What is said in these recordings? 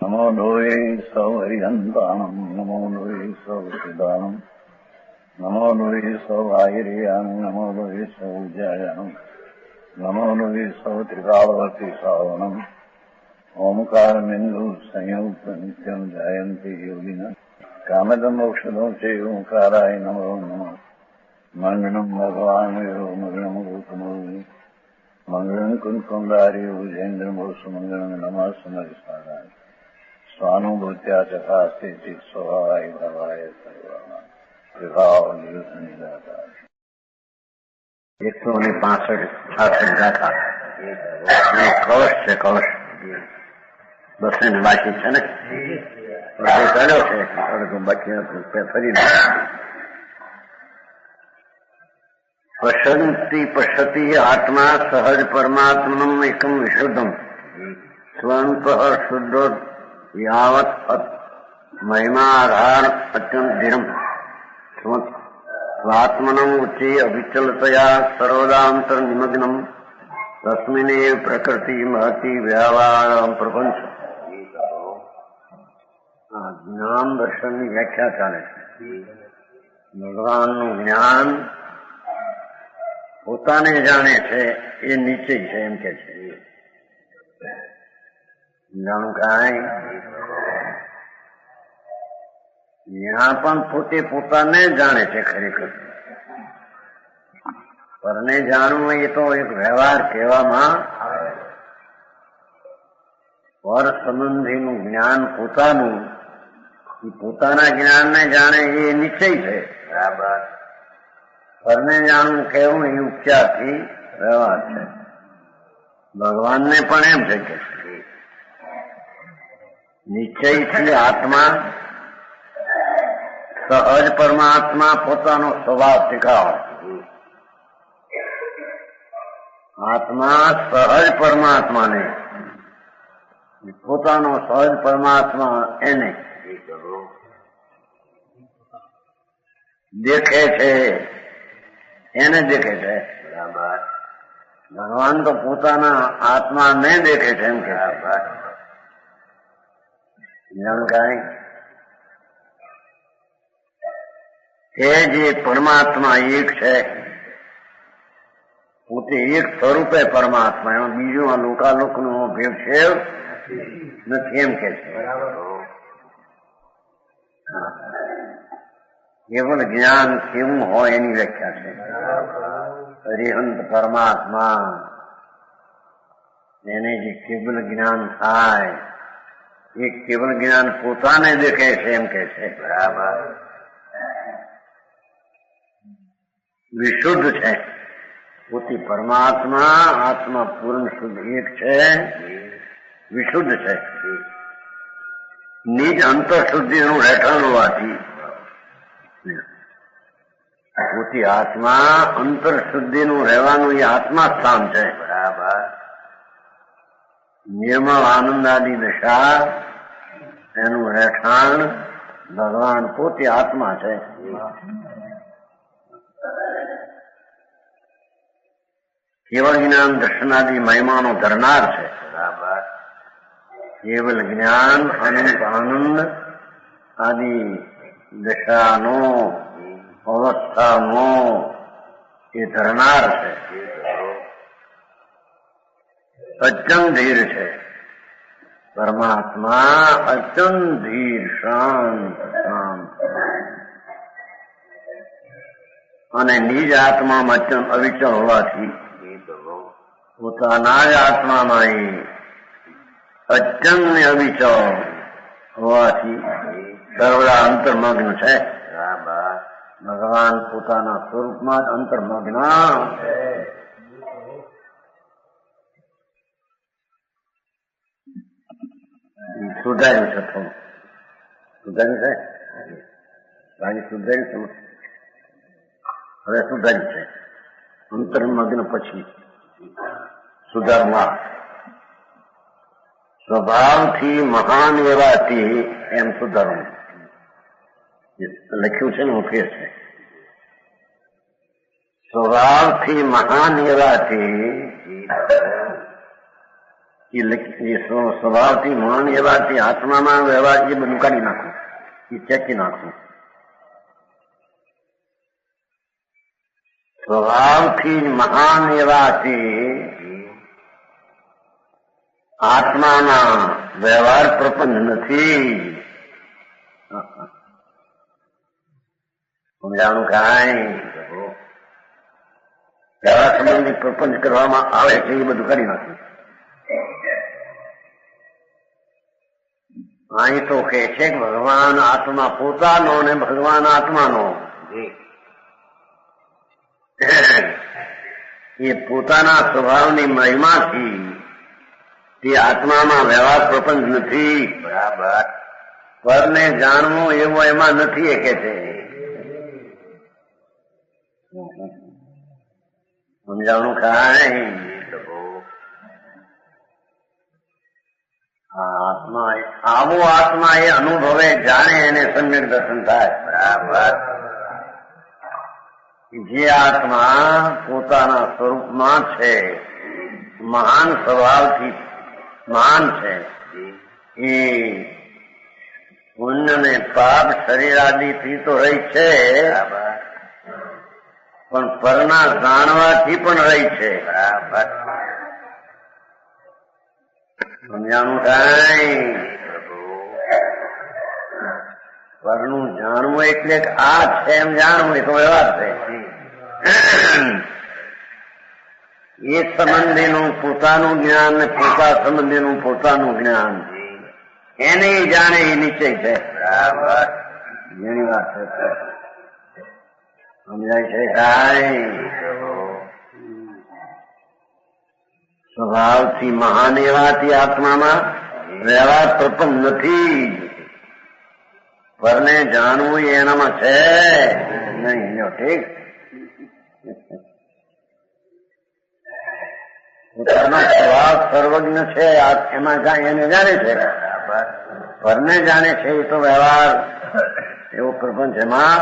नमो लोये सौहरिहन्ताणम् नमो लोये सौचिदानम् नमो लोये सौभागिर्यानम् नमो लोये सौजायानम् नमो लोये सौत्रिकालवती सावनम् ओंकारमिन्दु संयुक्त नित्यम् जयन्ति योगिनः कामदमोक्षदो च ओंकाराय नमो नमः मङ्गलम् भगवान् मङ्गलम् गौतमोऽपि मङ्गलम् कुन्कुण्डारि भुजेन्द्रमोसुमङ्गलम् नमः समरिसाराय स्वानुभूत्या चकास्ते स्वभावाय भवाय सर्वाणां विभाव निरुद्ध निराकार 165 ગાથા કળશ છે. કળશ બસ એને બાકી છે ને કર્યો છે બાકી ફરી પશ્યંતિ પશ્યતિ આત્મા સહજ પરમાત્મનમ એકમ વિશુદ્ધમ સ્વંત શુદ્ધો यावत महिमाधार अत्यंत धीरम स्वात्मनम उच्चे अभिचलतया सर्वदांतर निमग्नम तस्मिने प्रकृति महति व्यवहार प्रपंच. જ્ઞાન દર્શનની વ્યાખ્યા ચાલે છે. ભગવાનનું જ્ઞાન પોતાને જાણે છે એ નિશ્ચય છે એમ કે છે. જાણું કાંઈ ત્યાં પણ પોતે પોતાને જાણે છે ખરેખર. પરને જાણવું એ તો એક વ્યવહાર કહેવામાં આવે. પર સંબંધીનું જ્ઞાન પોતાનું પોતાના જ્ઞાનને જાણે એ નિશ્ચય છે. બરાબર. પરને જાણવું કહેવું એ ઉપચારથી વ્યવહાર છે. ભગવાનને પણ એમ છે કે નિશ્ચયથી આત્મા સહજ પરમાત્મા પોતાનો સ્વભાવ શીખાવે. આત્મા સહજ પરમાત્માને પોતાનો સહજ પરમાત્મા એને દેખે છે. એને દેખે છે. બરાબર. ભગવાન તો પોતાના આત્માને દેખે છે એમ કે જાણકારી એ જે પરમાત્મા એક છે પોતે એક સ્વરૂપે પરમાત્મા એમાં બીજું આ લોકાલોકનો ભેળસેળ નથી એમ કે છે. કેવળ જ્ઞાન કેવું હોય એની વ્યાખ્યા છે. અરિહંત પરમાત્મા એને જે કેવળ જ્ઞાન થાય એ કેવળ જ્ઞાન પોતાને દેખે છે એમ કે છે. બરાબર. વિશુદ્ધ છે પોતે પરમાત્મા આત્મા પૂર્ણ શુદ્ધ એક છે. વિશુદ્ધ છે. નિજ અંતઃશુદ્ધિનું રહેઠાણ હોવાથી પોતે આત્મા અંતરશુદ્ધિનું રહેવાનું એ આત્મા સ્થાન છે. બરાબર. નિર્મળ આનંદાદી દશા એનું રહેઠાણ ભગવાન પોતે આત્મા છે. કેવળ જ્ઞાન દર્શનાદી મહિમાનો ધરનાર છે. બરાબર. કેવળ જ્ઞાન અનંત આનંદ આદિ દશાનો અવસ્થાનો એ ધરનાર છે. અચંત ધીર છે પરમાત્મા. અચંત ધીર શાંત અને નિજ આત્મામાં અચંત અવિચળ હોવાથી પોતાના જ આત્મામાં એ અચંત ને અવિચળ હોવાથી સર્વદા અંતર્મગ્ન છે. ભગવાન પોતાના સ્વરૂપમાં જ અંતર્મગ્ન છે. સુધાર્યું છે થોડું. સુધાર્યું છે બાકી સુધાર્યું છે. હવે સુધાર્યું છે. અંતર્મગ્ન પછી સુધારવા સ્વભાવથી મહાન એવાથી એમ સુધારવું લખ્યું છે ને મુખ્ય છે. સ્વભાવથી મહાન એવાથી એ સ્વભાવથી મહાન એવાથી આત્મામાં વ્યવહાર એ બધું કાઢી નાખું, એ ચેકી નાખું. સ્વભાવથી મહાન એવાથી આત્માના વ્યવહાર પ્રપંચ નથી. સમજાણું કાંઈ વ્યવહાર સંબંધી પ્રપંચ કરવામાં આવે છે એ બધું કરી નાખ્યું. અહીં તો કે છે કે ભગવાન આત્મા પોતાનો ને ભગવાન આત્માનો. એ પોતાના સ્વભાવની મહિમાથી તે આત્મામાં વ્યવહાર પ્રપંચ નથી. બરાબર. પરને જાણવું એવું એમાં નથી એ કે છે. સમજાણું કાંઈ આત્મા આવો આત્મા એ અનુભવે જાણે એને સમ્યક દર્શન થાય. બરાબર. જે આત્મા પોતાના સ્વરૂપમાં છે, મહાન સ્વભાવથી મહાન છે, એ પુણ્ય ને પાપ શરીરાદિથી તો રહી છે, પણ પરના જાણવાથી પણ રહી છે. બરાબર. સમજાણું કાંઈ પરનું જાણવું એટલે આ છે એમ જાણવું એ તો વ્યવહાર છે. એ સંબંધીનું પોતાનું જ્ઞાન ને પોતા સંબંધીનું પોતાનું જ્ઞાન એને જાણે એ નિશ્ચય છે. બરાબર. ઘણી વાત છે. સમજાય છે કાંઈ સ્વભાવથી મહાન એવાથી આત્મામાં વ્યવહાર પ્રપંચ નથી. પરને જાણવું એનામાં છે નહીં. ઠીક. પોતાનો સ્વભાવ સર્વજ્ઞ છે એમાં કાંઈ એને જાણે છે. પરને જાણે છે એ તો વ્યવહાર એવો પ્રપંચ એમાં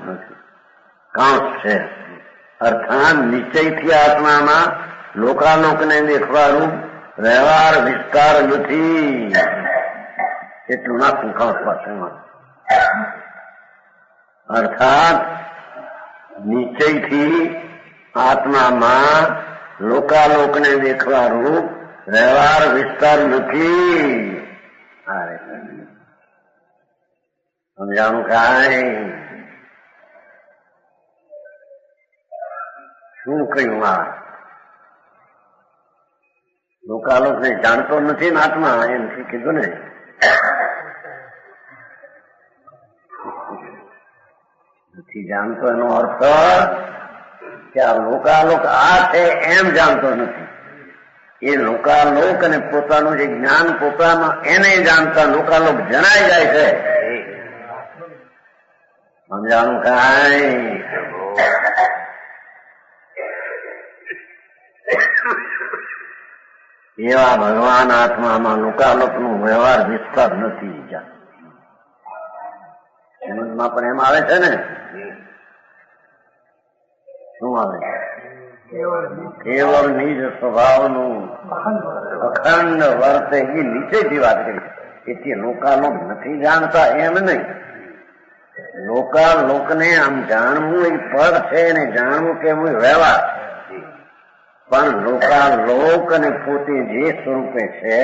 નથી. કાંસ છે. અર્થાત નિશ્ચયથી આત્મામાં લોકાલોકને દેખવાનું વ્યવહાર વિસ્તાર નથી. એટલું નાખું કાંસ પાછળમાં. અર્થાત નિશ્ચયથી આત્મામાં લોકાલોકને દેખવા રૂપ વ્યવહાર વિસ્તાર નથી. સમજાણું કાંઈ શું કહ્યું? આ લોકાલોકને જાણતો નથી ને આત્મા એમ કીધું ને. નથી જાણતો એનો અર્થ કે આ લોકાલોક આ છે એમ જાણતો નથી. એ લોકાલોક અને પોતાનું જે જ્ઞાન પોતામાં એને જાણતા લોકાલોક જણાઈ જાય છે. સમજાણું કાંઈ એવા ભગવાન આત્મામાં લોકાલોકનો વ્યવહાર વિસ્તાર નથી. શ્રીમદમાં પણ એમ આવે છે ને. શું આવે? કેવળ નિજ સ્વભાવનું અખંડ વર્તે એ નીચેથી વાત કરી. એથી લોકાલોક નથી જાણતા એમ નહીં. લોકાલોકને આમ જાણવું એ પદ છે ને જાણવું કેવું વ્યવહાર. પણ લોકાલોક અને પોતે જે સ્વરૂપે છે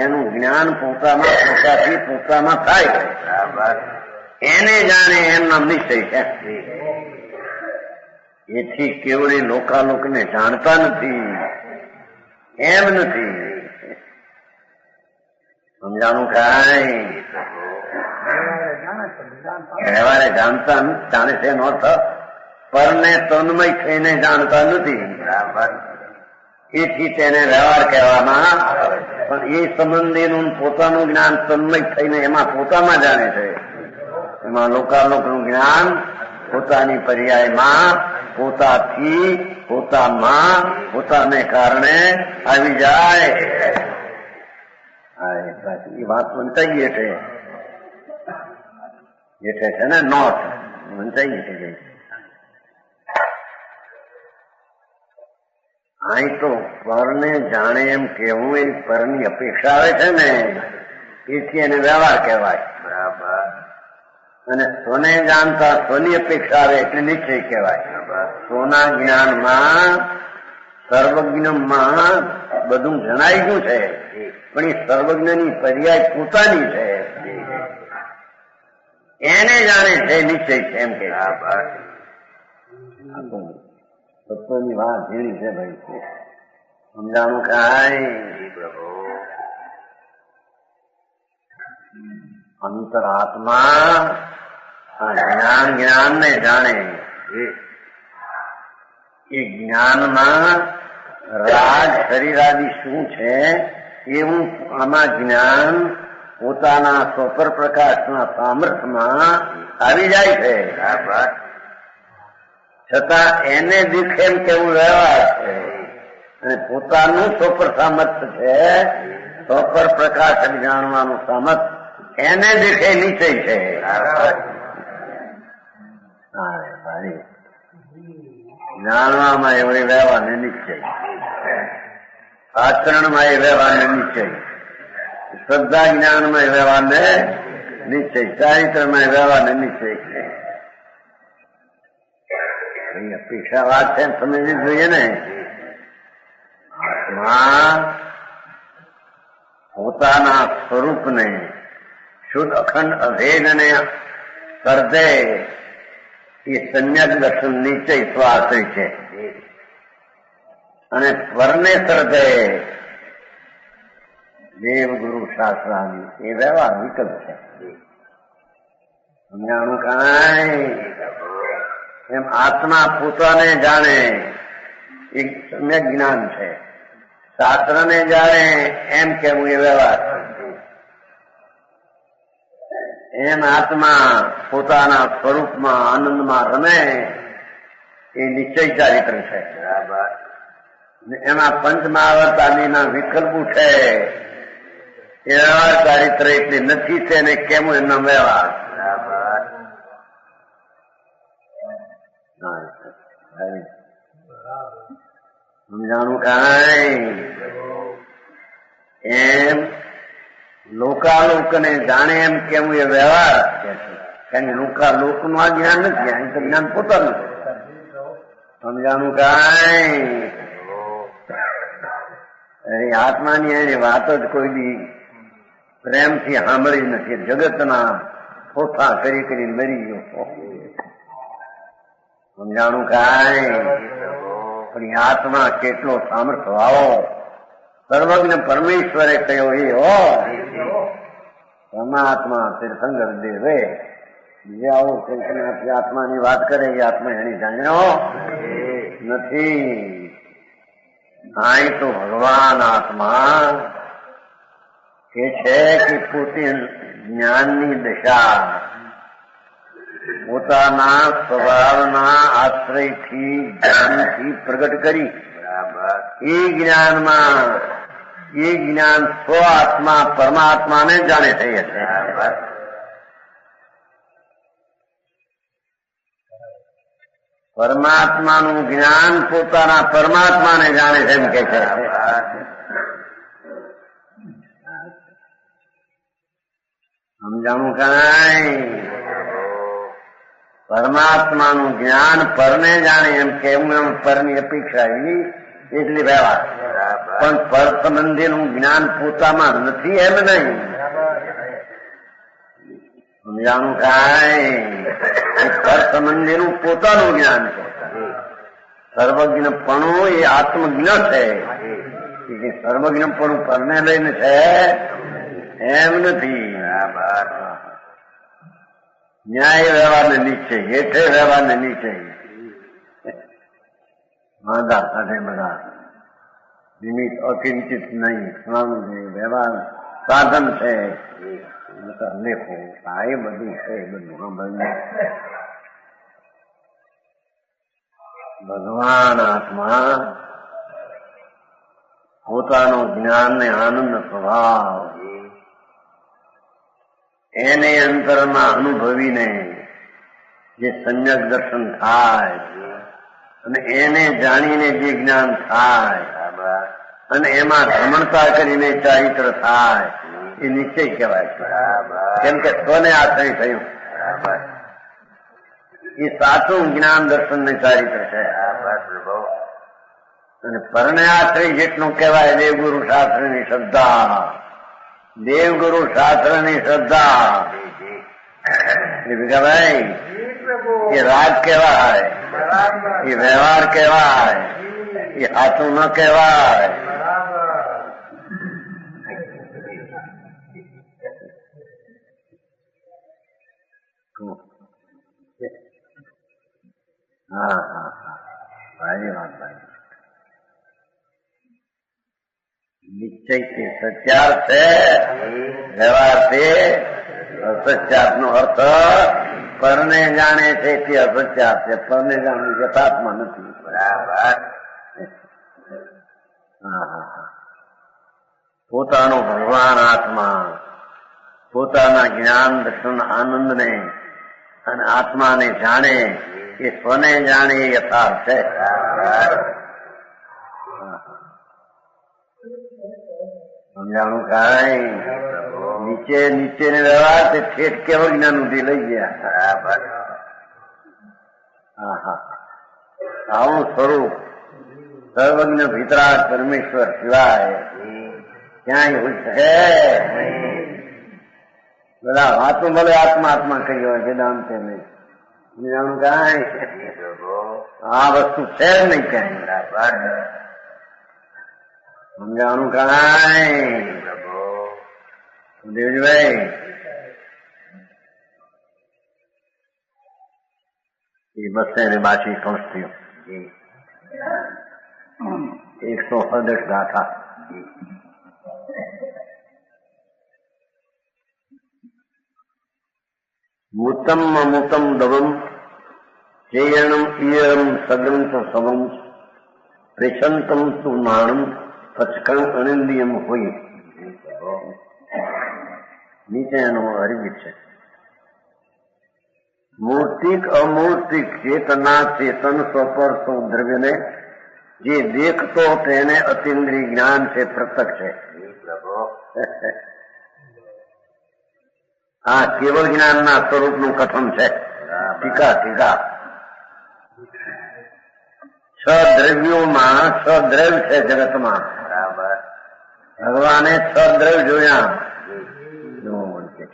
એનું જ્ઞાન પોતામાં પોતાથી પોતામાં થાય છે. એને જાણે એમના નિશ્ચય છે. એથી કેવળી લોકાલોકને જાણતા નથી એમ નથી. સમજાણું કાંઈ વ્યવહારે જાણતા જાણે છે એનો અર્થ પરને તન્મય થઈને જાણતા નથી. બરાબર. એથી તેને વ્યવહાર કહેવામાં. પણ એ સંબંધીનું પોતાનું જ્ઞાન તન્મય થઈને એમાં પોતામાં જાણે છે. એમાં લોકાલોકનું જ્ઞાન પોતાની પર્યાયમાં પોતાથી પોતામાં પોતાને કારણે આવી જાય. એ વાત વંચાઈ છે. જેઠે છે ને નોટ વંચાઈ છે. અહીં તો પરને જાણે એમ કેવું એ પરની અપેક્ષા આવે છે ને એથી એને વ્યવહાર કહેવાય. બરાબર. અને સ્વને જાણતા સ્વની અપેક્ષા આવે એટલે નિશ્ચય કહેવાય. સ્વના જ્ઞાનમાં સર્વજ્ઞમાં બધું જણાઈ ગયું છે, પણ એ સર્વજ્ઞની પર્યાય પોતાની છે એને જાણે છે નિશ્ચય છે એમ કે તત્વની વાત ઝીણી છે ભાઈ. સમજાણું કાંઈ પ્રભુ અંતરાત્મા જ્ઞાનને જાણે એ જ્ઞાનમાં રાગ શરીરાદિ શું છે એવું આમાં જ્ઞાન પોતાના સ્વપર પ્રકાશના સામર્થ્યમાં આવી જાય છે. છતાં એને દીખે એમ કેવું વ્યવહાર છે અને પોતાનું સ્વપર સામર્થ્ય છે, સ્વપર પ્રકાશ જાણવાનું સામર્થ્ય એને દીખે નિશ્ચય છે. જાણવામાં એવો વ્યવહારને નિશ્ચય, આચરણમાં એ વ્યવહારને નિશ્ચય, શ્રદ્ધા જ્ઞાનમાં એ વ્યવહારને નિશ્ચય, ચારિત્રમાં એ વ્યવહારને નિશ્ચય છે. અપેક્ષા વાત છે સમજવી જોઈએ ને. આત્મા પોતાના સ્વરૂપને શુદ્ધ અખંડ અભેદને સર્જે એ સમ્યક દર્શન નિશ્ચય સ્વાર્થ છે. અને સ્વરને સર્જે દેવ ગુરુ શાસ્ત્રાની એ વ્યવહાર વિકલ્પ છે. સમજાણું કાંઈ? એમ આત્મા પોતાને જાણે એ સમ્યક જ્ઞાન છે, શાસ્ત્રને જાણે એમ કેવું એ વ્યવહાર છે. એમ આત્મા પોતાના સ્વરૂપમાં આનંદમાં રમે એ નિશ્ચય ચારિત્ર છે. એમાં પંચમહાવર્તાદિના વિકલ્પ છે એ વ્યવહાર ચારિત્ર એટલે નથી છે ને કેવું એમનો વ્યવહાર. સમજાણું કાંઈ? એમ લોકાલોકને જાણે એમ કેવું એ વ્યવહાર છે. કારણ કે લોકાલોકનું આ જ્ઞાન નથી, અહીં તો જ્ઞાન પોતાનું છે. સમજાણું કાંઈ? આત્માની એની વાત જ કોઈ દી પ્રેમથી સાંભળી નથી. જગતના ફોફા કરી કરી મરી ગયો. સમજાણું કાંઈ? પણ આત્મા કેટલો સામર્થ્ય આવો સર્વજ્ઞ પરમેશ્વરે કહ્યો એ હો પરમાત્મા તીર્થંકર દેવે. બીજે આવો ચૈતન્યથી આત્માની વાત કરે એ આત્મા એની જાણ્યો નથી. અહીં તો ભગવાન આત્મા કે છે કે પોતે જ્ઞાનની દશા પોતાના સ્વભાવના આશ્રયથી જ્ઞાનથી પ્રગટ કરી એ જ્ઞાનમાં એ જ્ઞાન સ્વ આત્મા પરમાત્માને જાણે થઈ છે. પરમાત્માનું જ્ઞાન પોતાના પરમાત્માને જાણે છે એમ કે છે. સમજાણું કાંઈ? પરમાત્માનું જ્ઞાન પરને જાણે એમ કેવું એમ પરની અપેક્ષા એવી એટલી વ્યવહાર. પણ પર સંબંધીનું જ્ઞાન પોતામાં નથી એમ નહીં. સમજાણું કાંઈ? પર સંબંધીનું પોતાનું જ્ઞાન છે. સર્વજ્ઞપણું એ આત્મજ્ઞ છે. સર્વજ્ઞપણું પરને લઈને છે એમ નથી. ન્યાય વ્યવહારને નિશ્ચય, હેઠે વ્યવહારને નિશ્ચય. વાંધા સાથે બધા નિમિત્ત અકિંચિત નહીં. વ્યવહાર સાધન છે લેખો આ એ બધું છે. બધું ભગવાન આત્મા પોતાનો જ્ઞાન ને આનંદ સ્વભાવ એને અંતરમાં અનુભવીને જે સમ્યક દર્શન થાય અને એને જાણીને જે જ્ઞાન થાય અને એમાં ભ્રમણતા કરીને ચારિત્ર થાય એ નિશ્ચય કહેવાય છે. કેમ કે સ્વને આશ્રય થયું એ સાચું જ્ઞાન દર્શન ને ચારિત્ર છે. અને પરને આશ્રય જેટલું કહેવાય દેવગુરુ શાસ્ત્ર ની શ્રદ્ધા, દેવગુરુ શાસ્ત્ર ની શ્રદ્ધા ભાઈ એ રાગ કહેવાય, એ વ્યવહાર કહેવાય, એ સાચું ન કહેવાય. હા હા હા ભાઈ વાત ભાઈ નિશ્ચય થી સત્યાર્થ છે, વ્યવહાર છે અસત્યાર્થ નો અર્થ પરને જાણે છે તે અસત્યાર્થ છે, પરને જાણવું યથાર્થમાં નથી. બરાબર. હા હા હા પોતાનો ભગવાન આત્મા પોતાના જ્ઞાન દર્શન આનંદને અને આત્માને જાણે એ સ્વને જાણે એ યથાર્થ છે. સમજાણું કઈ નીચે નીચે ને વ્યવહાર તે ઠેઠ કેવળ જ્ઞાન સુધી લઈ ગયા. હા હા આવું સ્વરૂપ સર્વજ્ઞ ભીતરાજ પરમેશ્વર સિવાય ક્યાંય હોય છે? બધા વાતું ભલે આત્મા આત્મા કહી હોય વેદાંતે નહીં. સમજાણું કઈ આ વસ્તુ છે જ નહીં ક્યાંય. સમજાણું કઈ દેવજીભાઈ એ બસે ને બાછી સંસ્થિઓ 168 ગાથા મૂતમ અમૂતમ દવમ ચેયણમ ઈયરમ સદંત સવમ પ્રેષંતમ તુ નાણમ પચકણ અનિંદિયમ હોય. નીચે એનો હરિગીત છે. મૂર્તિક અમૂર્તિક ચેતના ચેતન સ્વપર દ્રવ્યને જે દેખતો તેને અતિન્દ્રિય જ્ઞાન છે, પ્રત્યક્ષ છે. આ કેવળ જ્ઞાનના સ્વરૂપનું કથન છે. ટીકા ટીકા છ દ્રવ્યોમાં છ દ્રવ્ય છે જગતમાં. ભગવાને છ દ્રવ્ય જોયા.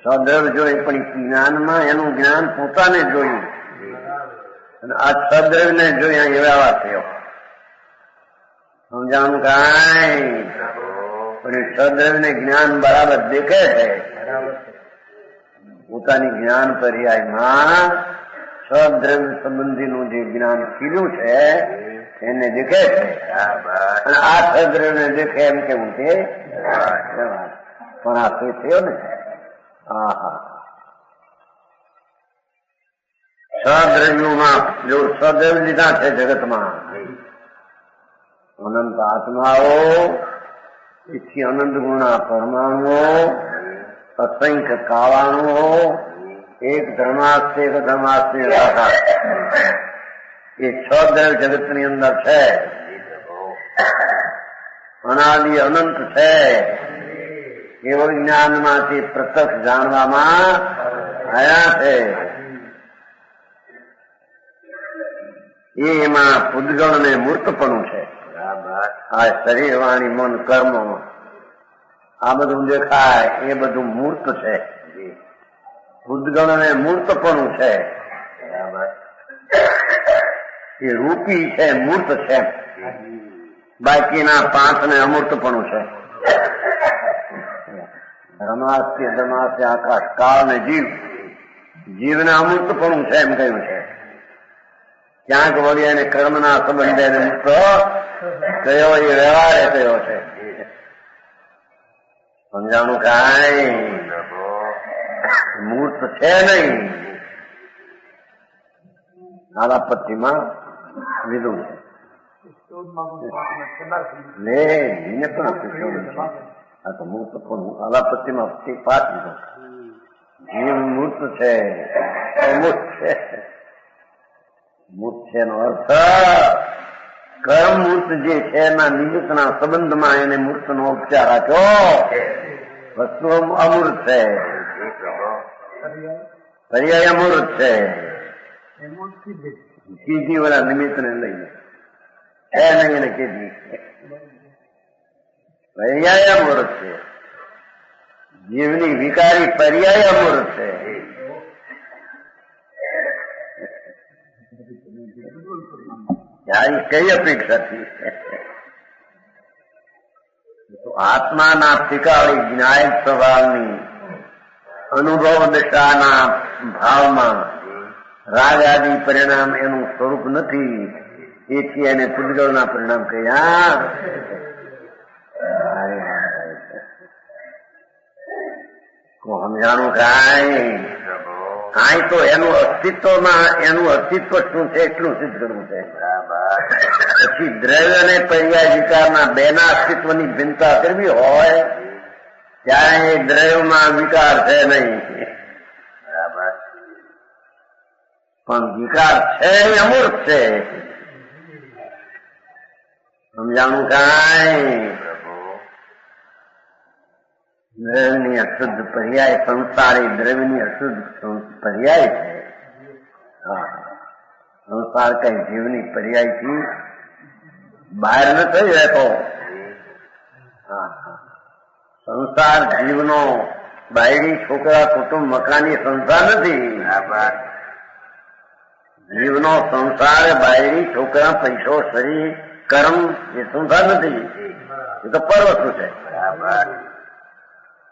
છ દ્રવ્ય જોઈ પણ જ્ઞાનમાં એનું જ્ઞાન પોતાને જોયું અને આ છ દ્રવ્ય ને જોયા એ વ્યવહાર થયો. સમજાણું કઈ પણ છ દ્રવ્ય ને જ્ઞાન બરાબર દેખે છે. પોતાની જ્ઞાન પર્યાયમાં છ દ્રવ્ય સંબંધીનું જે જ્ઞાન ખીલ્યું છે એને દેખે છે અને આ છ દ્રવ્ય ને દેખે એમ કેવું છે પણ આ તે થયો ને. છ દ્રવ્યોમાં જો છ દ્રવ્ય લીધા છે જગતમાં અનંત આત્માઓ, એથી અનંત ગુણા પરમાણુઓ, અસંખ્ય કાવાણુઓ, એક ધર્માસ્તે એક ધર્માસ્તે આકાર એ છ દ્રવ્ય જગત ની અંદર છે. અનાદિ અનંત છે. કેવળ જ્ઞાનમાંથી પ્રત્યક્ષ જાણવામાં આવ્યા છે. એમાં પૂતગળ ને મૂર્તપણું છે. આ શરીર વાણી મન કર્મ આ બધું દેખાય એ બધું મૂર્ત છે. પૂતગળ ને મૂર્તપણું છે. એ રૂપી છે, મૂર્ત છે. બાકીના 5 ને અમૂર્તપણું છે. ધર્માસ્ય ધર્માસ્ય આકાશ કાળ ને જીવ, જીવને અમૂર્તપણું છે એમ કહ્યું છે. ક્યાંક વળી એને કર્મના સંબંધે મુક્ત કયો એ વ્યવહારે કયો છે. સમજાણું કઈ મૂર્ત છે નહીં. આલાપત્તિમાં લીધું છે. લે એને પણ આપણે આ તો મૂર્ત પણ આલાપત્તિમાં પાઠ લીધો. જીવ મૂર્ત છે, અમૂર્ત છે. મૂર્ત છે એનો અર્થ કર્મ મૂર્ત જે છે એના નિમિત્તના સંબંધમાં એને મૂર્તનો ઉપચાર આપ્યો. વસ્તુ અમૂર્ત છે, પર્યાય અમૂર્ત છે. સીધી વાળા નિમિત્તને લઈને એ નહીં એને કીધી પર્યાય અમૂર્ત છે. જીવની વિકારી પર્યાય અમૂર્ત છે. તારી કઈ અપેક્ષાથી? તો આત્માના ટીકાળી જ્ઞાયક સ્વભાવની અનુભવ દશાના ભાવમાં રાગ આદિ પરિણામ એનું સ્વરૂપ નથી. એથી એને પૂતગલના પરિણામ કહ્યા. સમજાણું કાંઈ તો એનું અસ્તિત્વ શું છે એટલું સિદ્ધ કરવું છે. પછી દ્રવ્ય અને પર્યાય વિકારના બેના અસ્તિત્વની ભિન્નતા કરવી હોય ત્યારે એ દ્રવ્યમાં વિકાર છે નહીં, પણ વિકાર છે એ અમૂર્ત છે. સમજાણું કાંઈ? દ્રવ્યની અશુદ્ધ પર્યાય સંસારી દ્રવ્યની અશુદ્ધ પર્યાય છે. સંસાર કઈ જીવની પર્યાયથી બહાર નથી રહેતો. સંસાર જીવનો બાયડી છોકરા કુટુંબ મકાની સંસાર નથી. જીવનો સંસાર બાયડી છોકરા પૈસો શરીર કર્મ એ સંસાર નથી. એ તો પરવસ્તુ છે.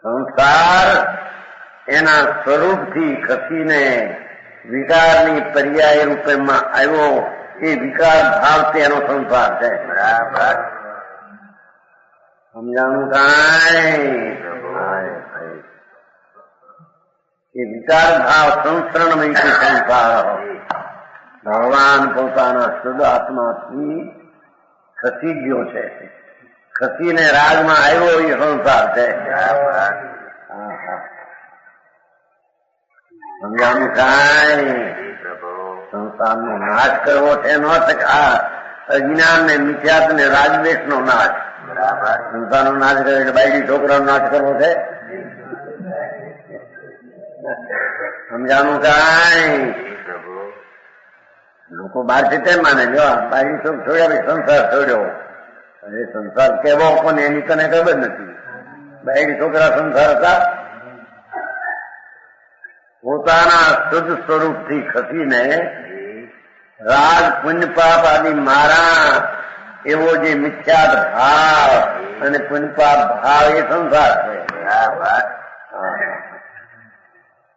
સંસાર એના સ્વરૂપથી ખસીને વિકારની પર્યાય રૂપેમાં આવ્યો. એ વિકાર ભાવ તેનો સંસાર છે. સમજાણું કાંઈ? એ વિકાર ભાવ સંસ્કરણમયથી સંસાર ભગવાન પોતાના શુદ્ધ આત્માથી ખસી ગયો છે. ખસીને રાગમાં આવ્યો એ સંસાર છે. સમજાણું કાંઈ? સંસારનો નાશ કરવો છે એનો અર્થ આ અજ્ઞાન ને મિથ્યાત ને રાજદેશ નો નાશ. સંસારનો નાશ કર્યો એટલે બાયડી છોકરાનો નાશ કરવો છે. સમજાણું કાંઈ? લોકો બહારથી તેમ માને જો બાયડી છોક છોડ્યા સંસાર છોડ્યો. એ સંસાર કેવો પણ એની તને ખબર નથી. બાયડી છોકરા સંસાર હતા. પોતાના શુદ્ધ સ્વરૂપથી ખસીને રાગ પુણ્ય પાપ આદિ મારા એવો જે મિથ્યાત ભાવ અને પુણ્ય પાપ ભાવ એ સંસાર છે.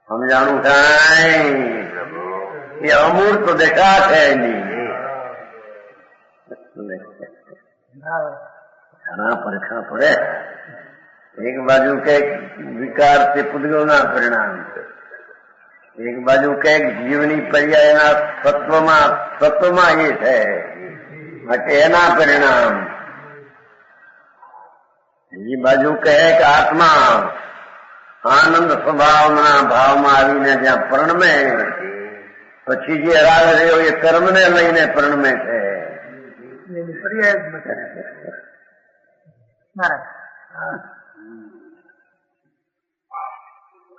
સમજાણું કાંઈ? એ અમૂર્ત દશા છે એની. ઘણા પડખા પડે. એક બાજુ કઈક વિકાર તે પૂતગલના પરિણામ, એક બાજુ કઈક જીવની પર્યાયના સત્વમાં એ છે માટે એના પરિણામ, બીજી બાજુ કઈક આત્મા આનંદ સ્વભાવના ભાવમાં આવીને જ્યાં પરણમે, પછી જે રાગ રહ્યો એ કર્મને લઈને પરણમે છે.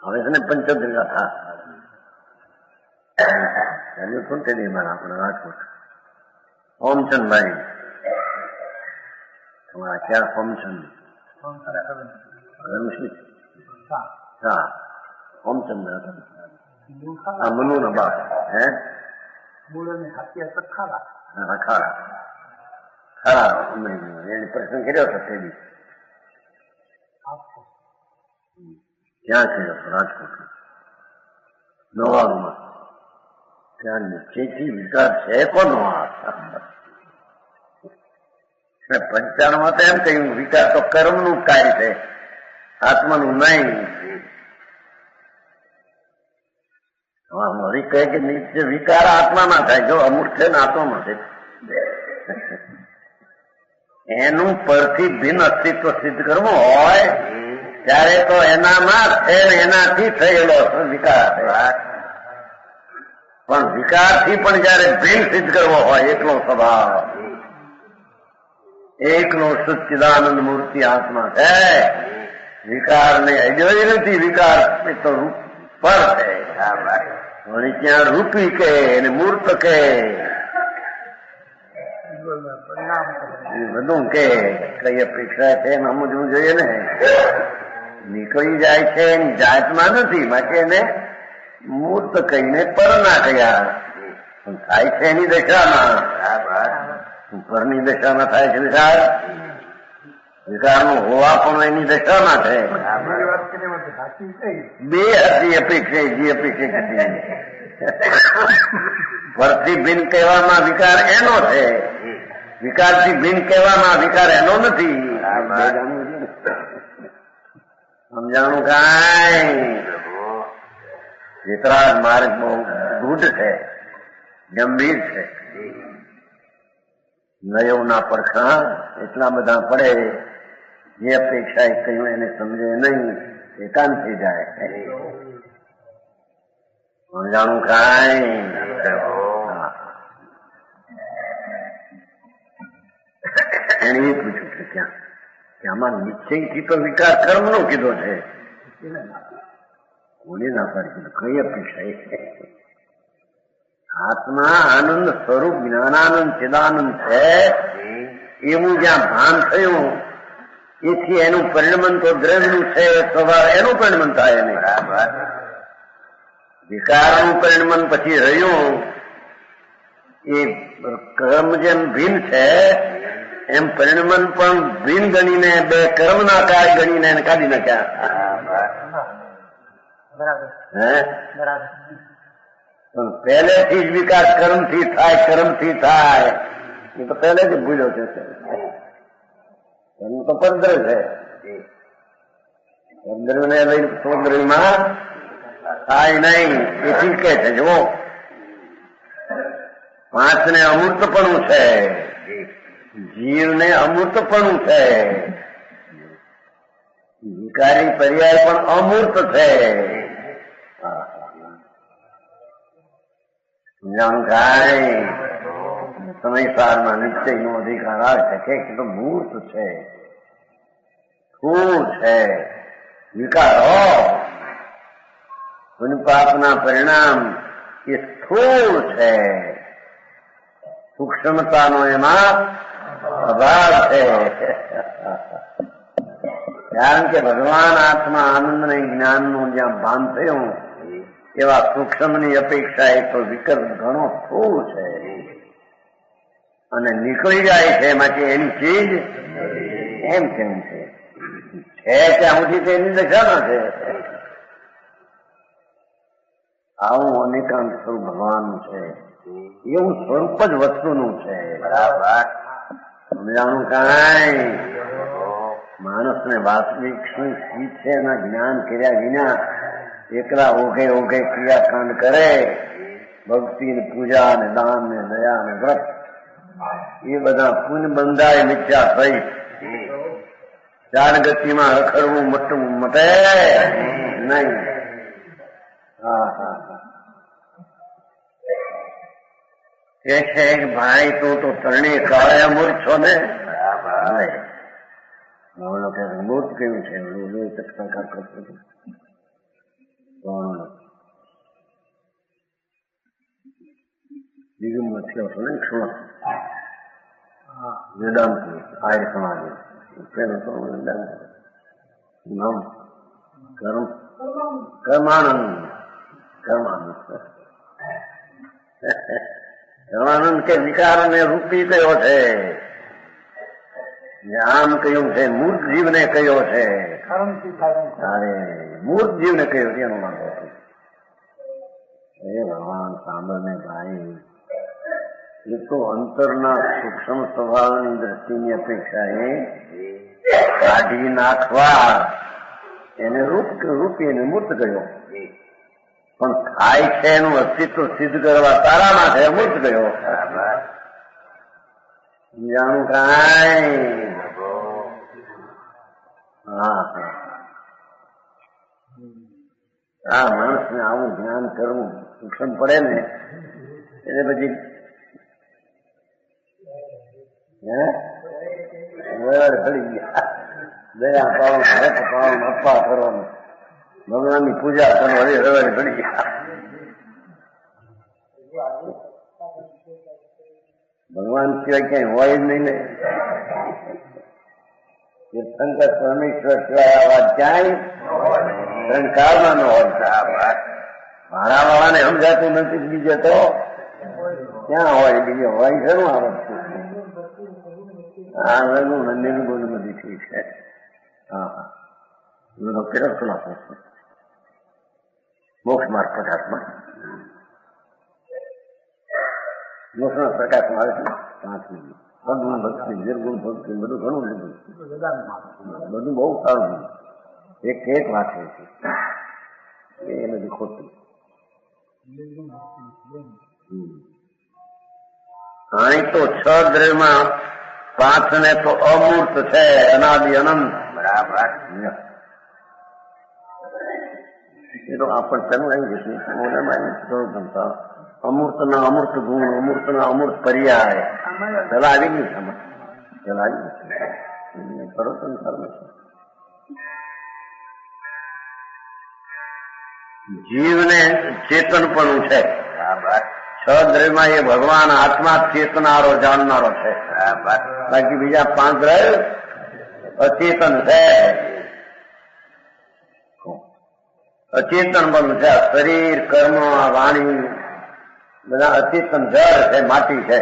હવે છે ને પંચોત્રી કથા સુનતી મારા આપણે રાજકોટ ઓમચંદભાઈ તમારા ક્યાં ઓમચંદ ઓમચંદ હતા મનુ ના બાપ હે ખારા એને પ્રશ્ન કર્યો હતો તે બી ક્યાં કર્યો હતો રાજકોટ નવાણુંમાં. ત્યાં નીચેથી વિકાર છે કોનો? 95 તો એમ કહ્યું વિકાર તો કર્મનું કાર્ય છે, આત્માનું નહીં. હરી કહે કે નીચે વિકાર આત્મામાં થાય. જો અમૂર્ત છે ને આત્મામાં છે. એનું પરથી ભિન્ન અસ્તિત્વ સિદ્ધ કરવું હોય ત્યારે તો એનામાં છે એનાથી થયેલો વિકાર. પણ વિકારથી પણ જયારે ભિન્ન સિદ્ધ કરવો હોય એકલો સ્વભાવ, એકલો સચ્ચિદાનંદ મૂર્તિ આત્મા છે. વિકાર ને અજોય નથી, વિકાર એ તો રૂપ પર છે. વળી ત્યાં રૂપી કે અને મૂર્ત કે બધું કે કઈ અપેક્ષા છે એમ સમજવું જોઈએ ને. નીકળી જાય છે એની જાતમાં નથી, માટે એને મૂર્ત કહીને પરના કયા થાય છે એની દશામાં. ઉપરની દશામાં થાય છે વિકાર, વિકારનું હોવા પણ એની દશામાં છે. બે હતી અપેક્ષા, જે અપેક્ષા હતી પરથી ભિન્ન કહેવામાં વિકાર એનો છે, વિકારથી ભિન્ન કહેવામાં વિકાર એનો નથી. સમજાણું કાંઈ? વિતરાગ માર્ગ બહુ ગૂઢ છે, ગંભીર છે. નયોના પડખા એટલા બધા પડે, જે અપેક્ષા કહ્યું એને સમજે નહીં, એકાંત થઈ જાય. સમજાણું કાંઈ? એને એ પૂછ્યું કે ક્યાં કે આમાં નિશ્ચયથી તો વિકાર કર્મનો કીધો છે. કોને ના પાડી? કઈ અપેક્ષા? આત્મા આનંદ સ્વરૂપ જ્ઞાનાનંદ ચિદાનંદ છે એવું જ્યાં ભાન થયું, એથી એનું પરિણમન તો દ્રવ્યનું છે, સ્વભાવ એનું પરિણમન થાય નહીં. વિકારનું પરિણમન પછી રહ્યું એ કર્મ જેમ ભિન્ન છે એમ પરિણમન પણ ભિન્ન ગણીને બે કર્મના કાર્ય ગણીને એને કાઢી નાખ્યા. પણ પહેલેથી જ વિકાસ કર્મથી થાય, કર્મથી થાય એ તો પહેલે જ ભૂલ્યો છે. એનું તો પંદર છે, પંદરને લઈ સોંદરીમાં થાય નહીં. એથી કે છે જો 5 ને અમૂર્તપણું છે, જીવને અમૂર્તપણું છે, વિકારી પર્યાય પણ અમૂર્ત છે. જાણકારી સમયસારમાં નિશ્ચયનો અધિકાર આવે છે કે તો મૂર્ત છે, સ્થૂળ છે. વિકારો પુણ્યપાપના પરિણામ એ સ્થૂળ છે, સૂક્ષ્મતાનો એમાં અભાવ છે. કારણ કે ભગવાન આત્મા આનંદ ને જ્ઞાનનું જ્યાં ભાન થયું એવા સૂક્ષ્મની અપેક્ષા એ તો વિકલ્પ ઘણો સ્થૂળ છે અને નીકળી જાય છે. માટે એની ચીજ એમ કેમ છે ત્યાં સુધી તેની દશામાં છે. આવું અનેકાંત સ્વરૂપ ભગવાનનું છે, એવું સ્વરૂપ જ વસ્તુનું છે. બરાબર સમજાણું કાંઈ? માણસને વાસ્તવિક શું શીખ છે એના જ્ઞાન કર્યા વિના એકલા ઓઘે ઓઘે ક્રિયાકાંડ કરે, ભક્તિ ને પૂજા ને દાન ને દયા ને વ્રત એ બધા પુણ્ય બંધાય મિથ્યા થઈ. ચાર ગતિમાં રખડવું મટવું મટે નહીં. કે છે કે ભાઈ તું તો ત્રણેય કાળે અમૂર્ત છો ને. મૂર્ત કેવું છે? બીજું મતલબ છો ને ક્ષણ વેદાંત આર્ય સમાજ પેલું તો વેદાંત નામ કર્મ કર્માનંદ કર્માનંદ કે વિકાર ને રૂપી કયો છે? આમ કયું છે મૂર્ત જીવને કયો છે? અરે મૂર્ત જીવને કયો છે એનું નામ એ ભગવાન સાંભળને ભાઈ. એ તો અંતરના સૂક્ષ્મ સ્વભાવની દ્રષ્ટિની અપેક્ષા એ કાઢી નાખવા એને રૂપી એને મૂર્ત કહ્યો, પણ થાય છે એનું અસ્તિત્વ સિદ્ધ કરવા તારા માટે અમૂર્ત કહ્યો. જાણું કાંઈ? આ માણસને આવું જ્ઞાન કરવું સૂક્ષ્મ પડે ને એટલે પછી પડી ગયા દયા પાવન હરખ પાવન અપ્પા કરવાનું ભગવાનની પૂજા કરવાની રવાડે પડી ગયા. ભગવાન સિવાય ક્યાંય હોય જ નહીં ને. તીર્થંકર પરમેશ્વર સિવાય આ વાત ક્યાંય સંસારમાં ન હોય. મારા વાળાને સમજાતું નથી બીજે તો ક્યાં હોય, બીજે હોય ખરું આ વસ્તુ. આ બધું મંદિરનું બધું બધી ઠીક છે. હા હા બધો કેટલો મોક્ષ માર્ગ પદાર્થમાં મોક્ષના પ્રકાશમાં આવે છે 5 મિનિટ. સદગુણ ભક્તિ, નિર્ગુણ ભક્તિ બધું ઘણું બધું બહુ સારું. એક વાત છે એ બધી ખોટી. અહીં તો 6 દ્રવ્યમાં 5 ને તો અમૂર્ત છે, અનાદિ અનંત. બરાબર. એ તો આપણે ચાલુ આવી જશે થોડું અમૂર્ત ના અમૂર્ત ગુણ, અમૂર્ત ના અમૂર્ત પર્યાય પેલા આવી ગયું સમજ. પેલા આવી ગયું કરો સંસાર. જીવને ચેતનપણું છે. 6 દ્રવ્યમાં એ ભગવાન આત્મા ચેતનારો જાણનારો છે. બાકી બીજા 5 દ્રવ્ય અચેતન છે. અચેતન બનવું છે. શરીર, કર્મ, વાણી બધા અચેતન જળ છે, માટી છે.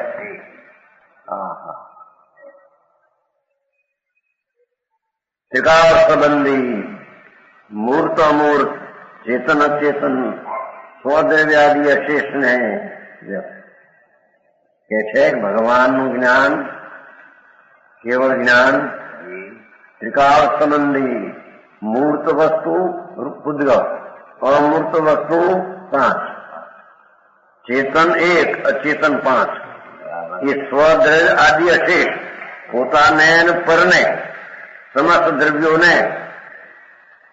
ત્રિકાળ સંબંધી મૂર્ત અમૂર્ત ચેતન અચેતન સ્વદ્રવ્યાદિ અશેષ ને કે છે ભગવાનનું જ્ઞાન કેવળ જ્ઞાન. ત્રિકાળ સંબંધી મૂર્ત વસ્તુ પૂદ્ગલ, અમૂર્ત વસ્તુ 5, ચેતન 1, અચેતન 5. એ સ્વદ્રવ્ય આદિ અશેષ પોતાને પરને સમસ્ત દ્રવ્યોને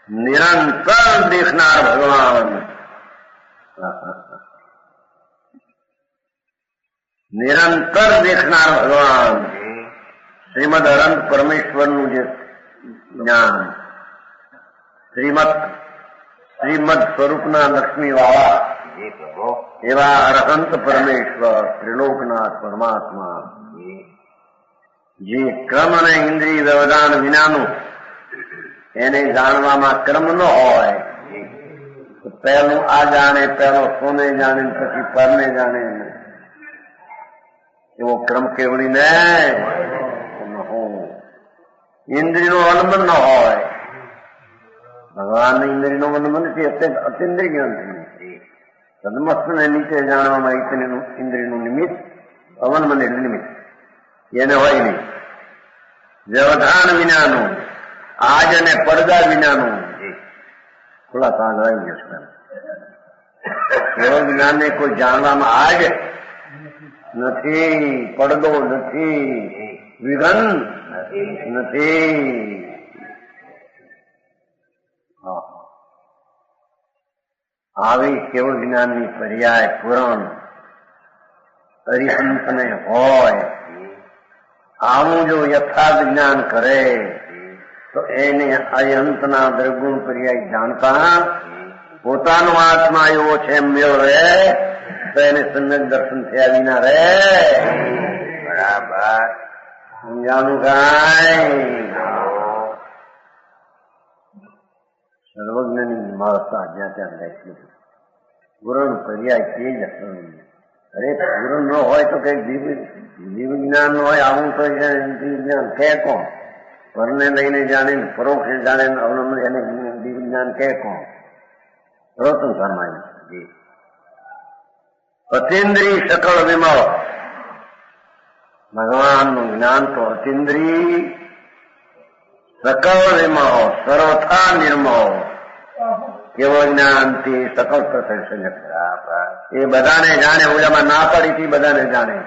નિરંતર દેખનાર ભગવાન, નિરંતર દેખનાર ભગવાન શ્રીમદ અનંત પરમેશ્વરનું જે જ્ઞાન, શ્રીમદ સ્વરૂપના લક્ષ્મી વાળા એવા અરહંત પરમેશ્વર ત્રિલોકનાથ પરમાત્મા જે ક્રમ અને ઇન્દ્રિય વ્યવધાન વિનાનું એને જાણવામાં ક્રમ ન હોય તો પહેલું આ જાણે, પહેલો સોને જાણે, પછી પરને જાણે, એવો ક્રમ કેવડી ને ઇન્દ્રિયનો અવલંબન ન હોય. ભગવાનની ઇન્દ્રિયનો અવલંબન નથી, અત્યંત અતિન્દ્રિય જ્ઞાન. સદમસ્તને નીચે જાણવામાં ઇન્દ્રિયનું નિમિત્ત અવલંબન એટલે નિમિત્ત એને હોય નહીં. વ્યવધાન વિનાનું, આજ અને પડદા વિનાનું ખુલ્લા સાંજ આવી જશે. કેવળ જ્ઞાનને કોઈ જાણવામાં આજ નથી, પડદો નથી, વિઘન નથી. આવી કેવળ જ્ઞાનની પર્યાય પુરાણ અરિહંતને હોય. આવું જો યથાર્થ જ્ઞાન કરે તો એને અરિહંતના દ્રગુણ પર્યાય જાણતા પોતાનો આત્મા એવો છે એમ મેળવે તો એને સમ્યક દર્શન થયા વિના રે. બરાબર સમજાનું કાંઈ સર્વજ્ઞની માળતા જ્યાં ત્યાં રાખી ગુરુ પર્યાય તે જ અરે ગુરુ ન હોય તો કઈક જીવ જ્ઞાન ન હોય. આવું તો જ્ઞાન કે કોણ? પરને લઈને જાણે, પરોક્ષ જાણે, અવલંબન એને જીવ જ્ઞાન કે કોણ? સર્વોત્તમ શર્મા અતિન્દ્રિય સકળ વિમળ ભગવાનનું જ્ઞાન તો અતિન્દ્રિય સકળ વિમળ સર્વથા નિર્મળ કેવો જ્ઞાનથી સકળ પ્રસંગ એ બધાને જાણે. ઓલામાં ના પડી હતી બધાને જાણે,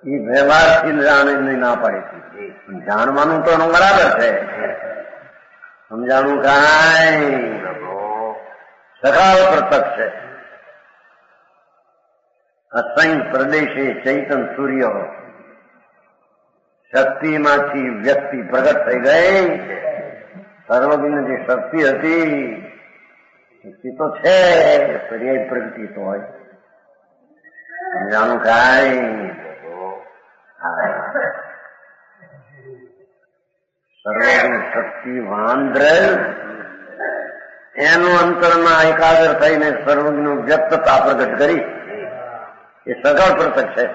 એ વ્યવહારથી જાણે ના પડી હતી. જાણવાનું તો બરાબર છે, સમજાણું કાંઈ સકાળ પ્રત્યક્ષ છે. અસંગ પ્રદેશે ચૈતન સૂર્ય શક્તિમાંથી વ્યક્તિ પ્રગટ થઈ ગઈ. સર્વજ્ઞ જે શક્તિ હતી શક્તિ તો છે, પર્યાય પ્રગતિ તો હોય જાણું કાંઈ. સર્વજ્ઞ શક્તિવાન એનું અંતરમાં એકાગ્ર થઈને સર્વજ્ઞ વ્યક્તતા પ્રગટ કરી. એ સગળ પ્રત્યક્ષ છે.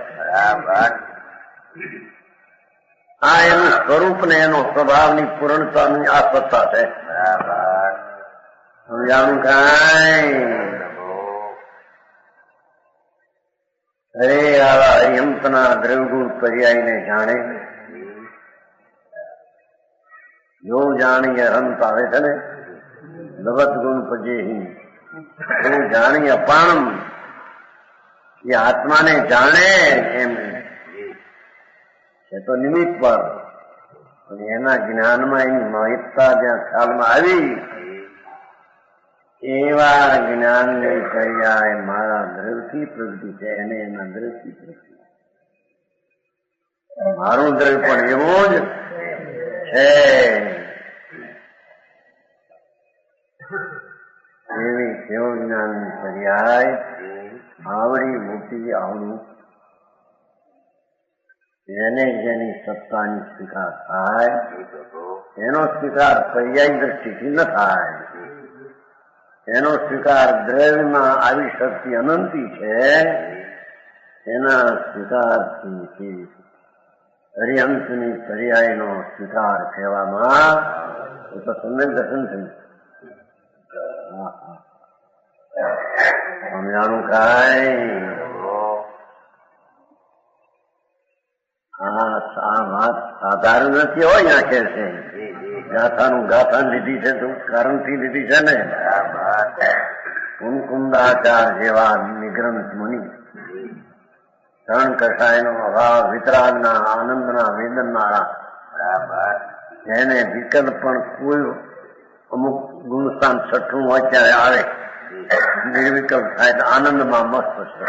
આ એનું સ્વરૂપ ને એનો સ્વભાવની પૂર્ણતાની આ સત્તા છે. સમજાણું કાંઈ. અરે આવા અરિહંતના દ્રવગુણ પર્યાયને જાણે જો જાણીએ અંત આવે છે ને લવત ગુણ પજેહી એવું જાણીએ પણ એ આત્માને જાણે એમ એ તો નિમિત્ત પર અને એના જ્ઞાનમાં એની મહિતતા જ્યાં ખ્યાલમાં આવી એવા જ્ઞાનને કહ્યા મારા દ્રવથી પ્રગતિ છે એને એના દ્રવથી પ્રગતિ. મારું દ્રવ પણ એવું જ છે. એવી કેવું જ્ઞાનની પર્યાય આવડી મોટી આવડું એને જેની સત્તાની સ્વીકાર થાય એનો સ્વીકાર પર્યાય દ્રષ્ટિથી ન થાય. એનો સ્વીકાર દ્રવ્યમાં આવી શક્તિ અનંતી છે એના સ્વીકારથી હરિહંસની પર્યાયનો સ્વીકાર કહેવામાં એ તો સમ્યક દર્શન થયું. સમજાણું કાંઈ. આ વાત સાધારણ નથી હોય ત્યાં કે છે ગાથાનું ગાથા લીધી છે તો કારણથી લીધી છે ને. કુમકુંદાચાર જેવા નિગ્રંથ મુનિ ત્રણ કષાયનો અભાવ વિતરાગના આનંદના વેદનના એને વિકલ્પ પણ કોઈ અમુક ગુણસ્થાન છઠ્ઠું હોય ત્યારે આવે નિર્વિકલ્પ થાય તો આનંદમાં મસ્ત છે.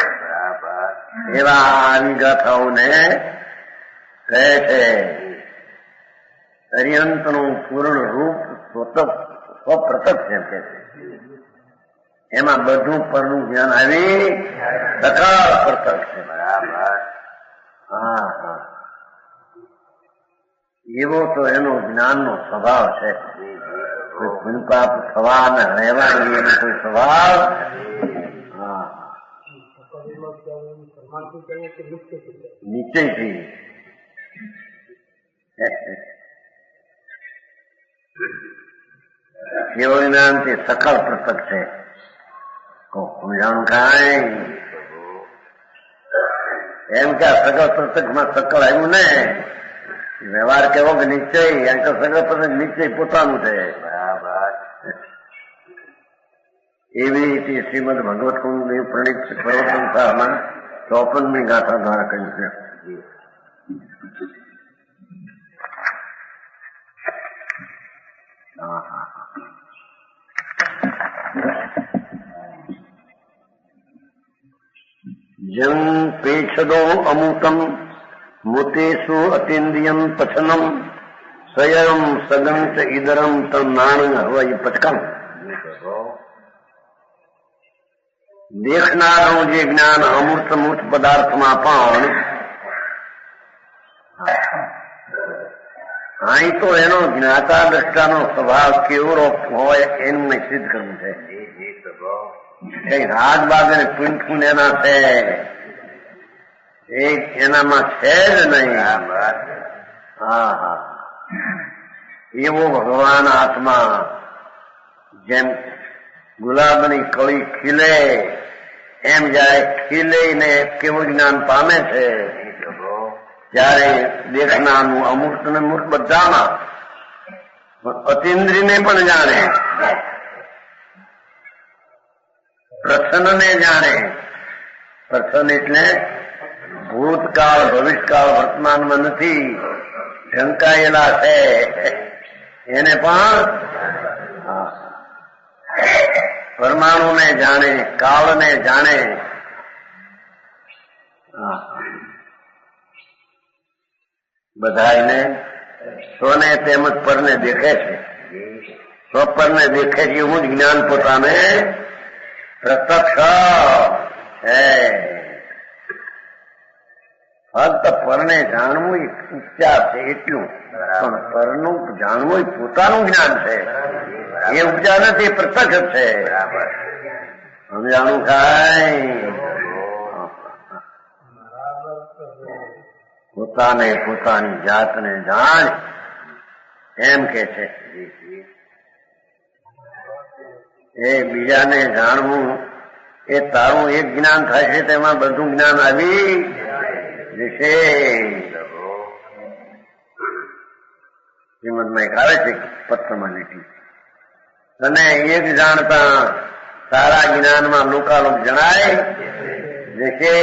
એવા આવી ગાથાઓને કહે છે અરિહંતનું પૂર્ણ રૂપ સ્વપ્રત્યક્ષ એમ કે છે. એમાં બધું પરનું જ્ઞાન આવી સકાળ પ્રત્યક્ષ છે. હા હા એવો તો એનો જ્ઞાનનો સ્વભાવ છે. કોઈ પુણ્યપાપ થવા ને રહેવાની એનો કોઈ સ્વભાવ. હા નિશ્ચયથી કેવો જ્ઞાન તે સકળ પ્રત્યક્ષ છે. સમજાણું કાંઈ. એમ કે આ સકળ પ્રત્યક્ષમાં સકળ આવ્યું ને વ્યવહાર કેવો કે નિશ્ચય એમ તો સકળ પ્રત્યક્ષ નિશ્ચય પોતાનું છે. એવી રીતે શ્રીમદ ભગવત કુંજ પ્રણીત પર્વતંસામાં 54મી ગાથા દ્વારા કહ્યું છે. જં પેછદો અમુકમ મુતેષુ અતિન્દ્રિયમ પચનમ સ્વયં સગમ ચ ઇદરમ તમ નાણ હવય પચકમ. દેખનારનું જે જ્ઞાન અમૂર્ત મૂર્ત પદાર્થમાં પણ અહીં તો એનો જ્ઞાતા દ્રષ્ટાનો સ્વભાવ કેવો હોય એનું મેં સિદ્ધ કરવું છે. કઈ રાગ બાગ અને પૂન એના છે એ એનામાં છે જ નહીં. હા હા એવો ભગવાન આત્મા જેમ ગુલાબની કળી ખીલે એમ જયારે ખીલે ને કેવું જ્ઞાન પામે છે ત્યારે દેખનારનું અમૂર્ત ને મૂર્ત બધામાં અતિન્દ્રિયને પણ જાણે પ્રસન્નને જાણે. પ્રસન્ન એટલે ભૂતકાળ ભવિષ્યકાળ વર્તમાનમાં નથી ઢંકાયેલા છે એને પણ પરમાણુને જાણે કાળને જાણે બધાને સ્વને તેમજ પરને દેખે છે. સ્વપરને દેખે છે એવું જ જ્ઞાન પોતાને પ્રત્યક્ષ છે. ફક્ત પરને જાણવું એ ઉપચાર છે એટલું, પણ પરનું જાણવું એ પોતાનું જ્ઞાન છે. એ ઉપચાર નથી, પ્રત્યક્ષ છે. સમજાણું કાંઈ? પોતાને પોતાની જાતને જાણ એમ કે છે. એ બીજાને જાણવું એ તારું એક જ્ઞાન થાય છે, તેમાં બધું જ્ઞાન આવી જશે. શ્રીમદમાં એક આવે છે પત્રમાં લીટી, તને એક જાણતા સારા જ્ઞાનમાં લોકાલોક જણાય જશે.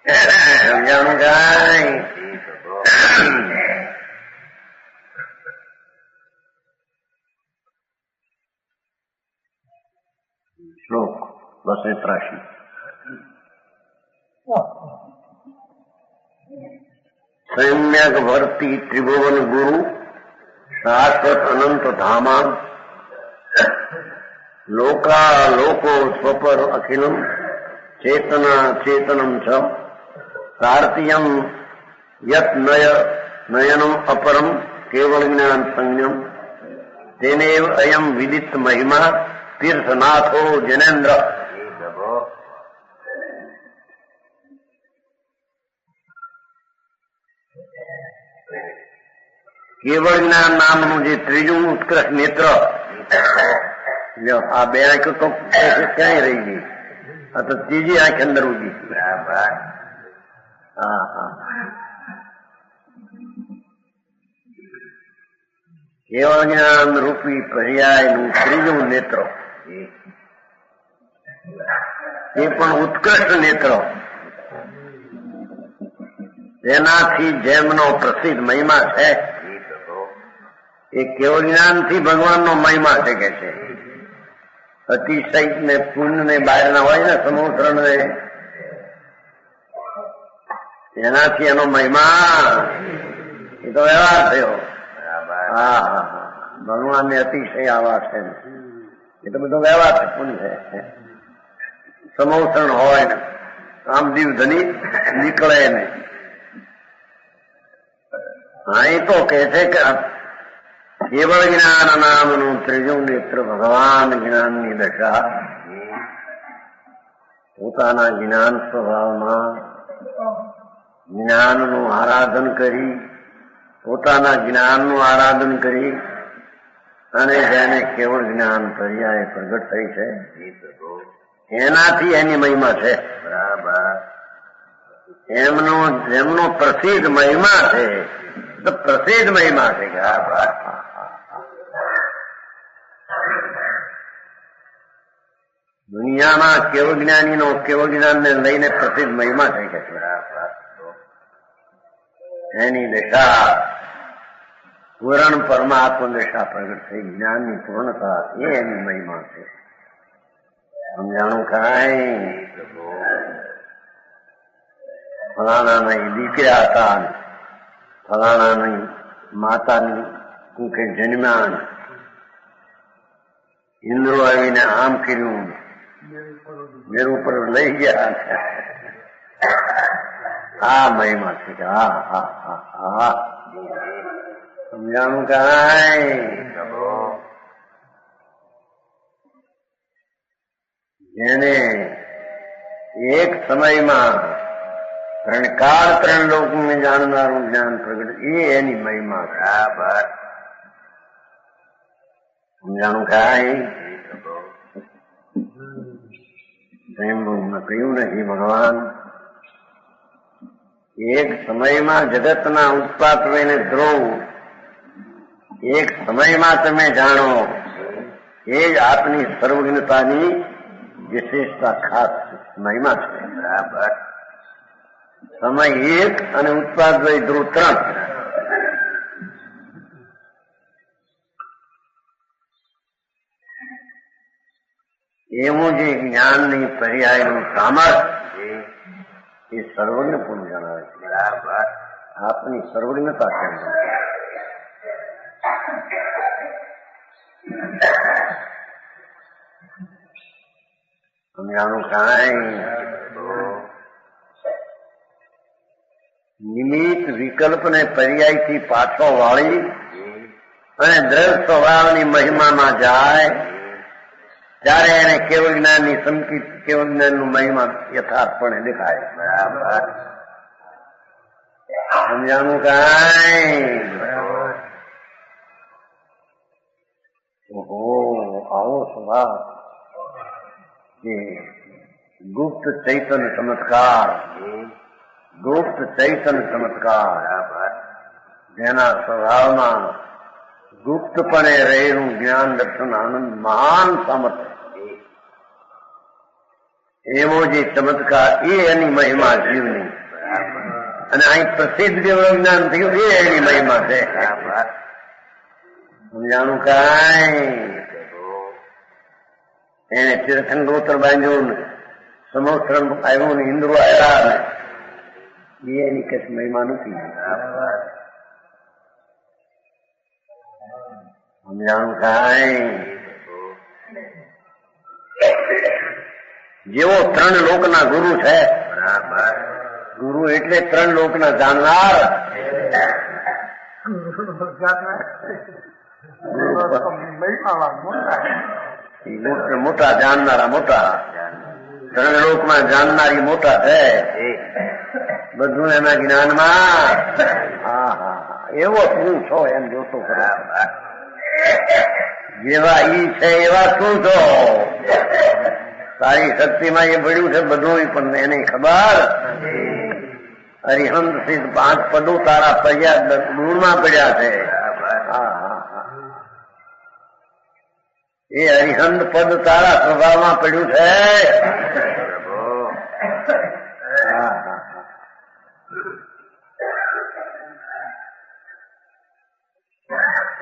સમજાણું કાંઈ? શ્લોક 283. સમ્યક વર્તી ત્રિભુવન ગુરુ શાશ્વત અનંત ધામા લોકા લોકો સ્વપર અખિલમ ચેતના ચેતનમ છ કાર્તિયમ યત નયનમ અપરમ કેવળ જ્ઞાન સંજ્ઞમ તેનેવ અયમ વિદિત મહિમા તીર્થનાથો જનેન્દ્ર. કેવળ જ્ઞાન નામનું જે ત્રીજું ઉત્કૃષ્ટ નેત્ર, આ બે આંખો તો ક્યાંય રહી ગઈ, આ તો ત્રીજી આંખ અંદર ઉગી. કેવળ જ્ઞાન રૂપી પર્યાયનું ત્રીજું નેત્ર, એ પણ ઉત્કૃષ્ટ નેત્ર, તેનાથી જેમનો પ્રસિદ્ધ મહિમા છે એ કેવળ જ્ઞાનથી ભગવાનનો મહિમા છે કે છે. અતિશય ને પુણ્ય ને બહારના હોય ને સમુદ્ર ને, એનાથી એનો મહિમા એ તો વ્યવહાર થયો. ભગવાન ને અતિશય આવા છે એ તો બધો વ્યવહાર છે, પુણ્ય છે. સમૌસણ હોય ને આમ દીવ ધની નીકળે ને. હા, એ તો કે છે કે કેવળ જ્ઞાન નામનું ત્રીજું નેત્ર ભગવાન જ્ઞાનની દશા પોતાના જ્ઞાન સ્વભાવમાં જ્ઞાનનું આરાધન કરી, પોતાના જ્ઞાનનું આરાધન કરી અને જેને કેવળ જ્ઞાન પર્યાય પ્રગટ થઈ છે એનાથી એની મહિમા છે. બરાબર. એમનો પ્રસિદ્ધ મહિમા છે, તો પ્રસિદ્ધ મહિમા છે. દુનિયામાં કેવળ જ્ઞાનીનો કેવળ જ્ઞાનને લઈને પ્રસિદ્ધ મહિમા છે કે એની દશા પૂરણ પરમાત્મ દશા પ્રગટ થઈ, જ્ઞાનની પૂર્ણતા એ એની મહિમા છે. સમજાણું કાંઈ? ફલાણાના દીકરા હતા, ફલાણાની માતાની કુંખે જન્મ્યા, ઇન્દ્રો આવીને આમ કર્યું, મેર ઉપર લઈ ગયા. આ મહિમા છે. સમજાણું કાંઈ? જેને એક સમયમાં ત્રણ કાળ ત્રણ લોકોને જાણનારું જ્ઞાન પ્રગટ, એ એની મહિમા. બરાબર. સમજાણું કાંઈ? કહ્યું નથી ભગવાન એક સમયમાં જગતના ઉત્પાદને ધ્રુવ, એક સમયમાં તમે જાણો, એ જ આપની સર્વજ્ઞતાની વિશેષતા ખાસ મહિમા છે. બરાબર. સમય એક અને ઉત્પાદ ધ્રુવ 3. એવું જે જ્ઞાનની પર્યાયનું સામર્થ્ય એ સર્વજ્ઞ પુરુષ જણાવે છે. બરાબર. આપની સર્વજ્ઞતા કેમ સમજાણું કાંઈ નિમિત્ત વિકલ્પ ને પર્યાયથી પાછો વાળી અને દ્રઢ સ્વભાવની મહિમામાં જાય ત્યારે એને કેવળ જ્ઞાનની સંકિત કેવળ જ્ઞાનનું મહિમા યથાર્થપણે દેખાય. બરાબર. સમજાણું કાંઈ ઓહો આવો સ્વભાવ કે ગુપ્ત ચૈતન ચમત્કાર ગુપ્ત ચૈતન ચમત્કાર જેના સ્વભાવમાં ગુપ્તપણે રહેલું જ્ઞાન દર્શન આનંદ મહાન સામર્થ્ય એવો જે ચમત્કાર એ એની મહિમા જીવની અને અહીં પ્રસિદ્ધ જેવું જ્ઞાન થયું એ એની મહિમા છે. સમજાણું કાંઈ એને તીર્થંગોત્ર બાંધ્યું ને સમોસ્ત્ર આવ્યું ને ઇન્દ્રો આવ્યા ને એની કઈ મહિમા નથી. સમજાણું કાંઈ જેવો ત્રણ લોકના ગુરુ છે. બરાબર. ગુરુ એટલે ત્રણ લોકના જાણનાર મોટા જાણનારા મોટા ત્રણ લોકમાં જાણનારી મોટા છે બધું એના જ્ઞાનમાં. હા હા એવો શું છો એમ જોતો ખરા જેવા ઈ છે એવા શું છો. તારી શક્તિમાં એ પડ્યું છે બધું પણ એને ખબર હરિહંત સિદ્ધ 5 પદો તારા પર્યા ગુણમાં પડ્યા છે. એ હરિહંત પદ તારા સ્વભાવમાં પડ્યું છે.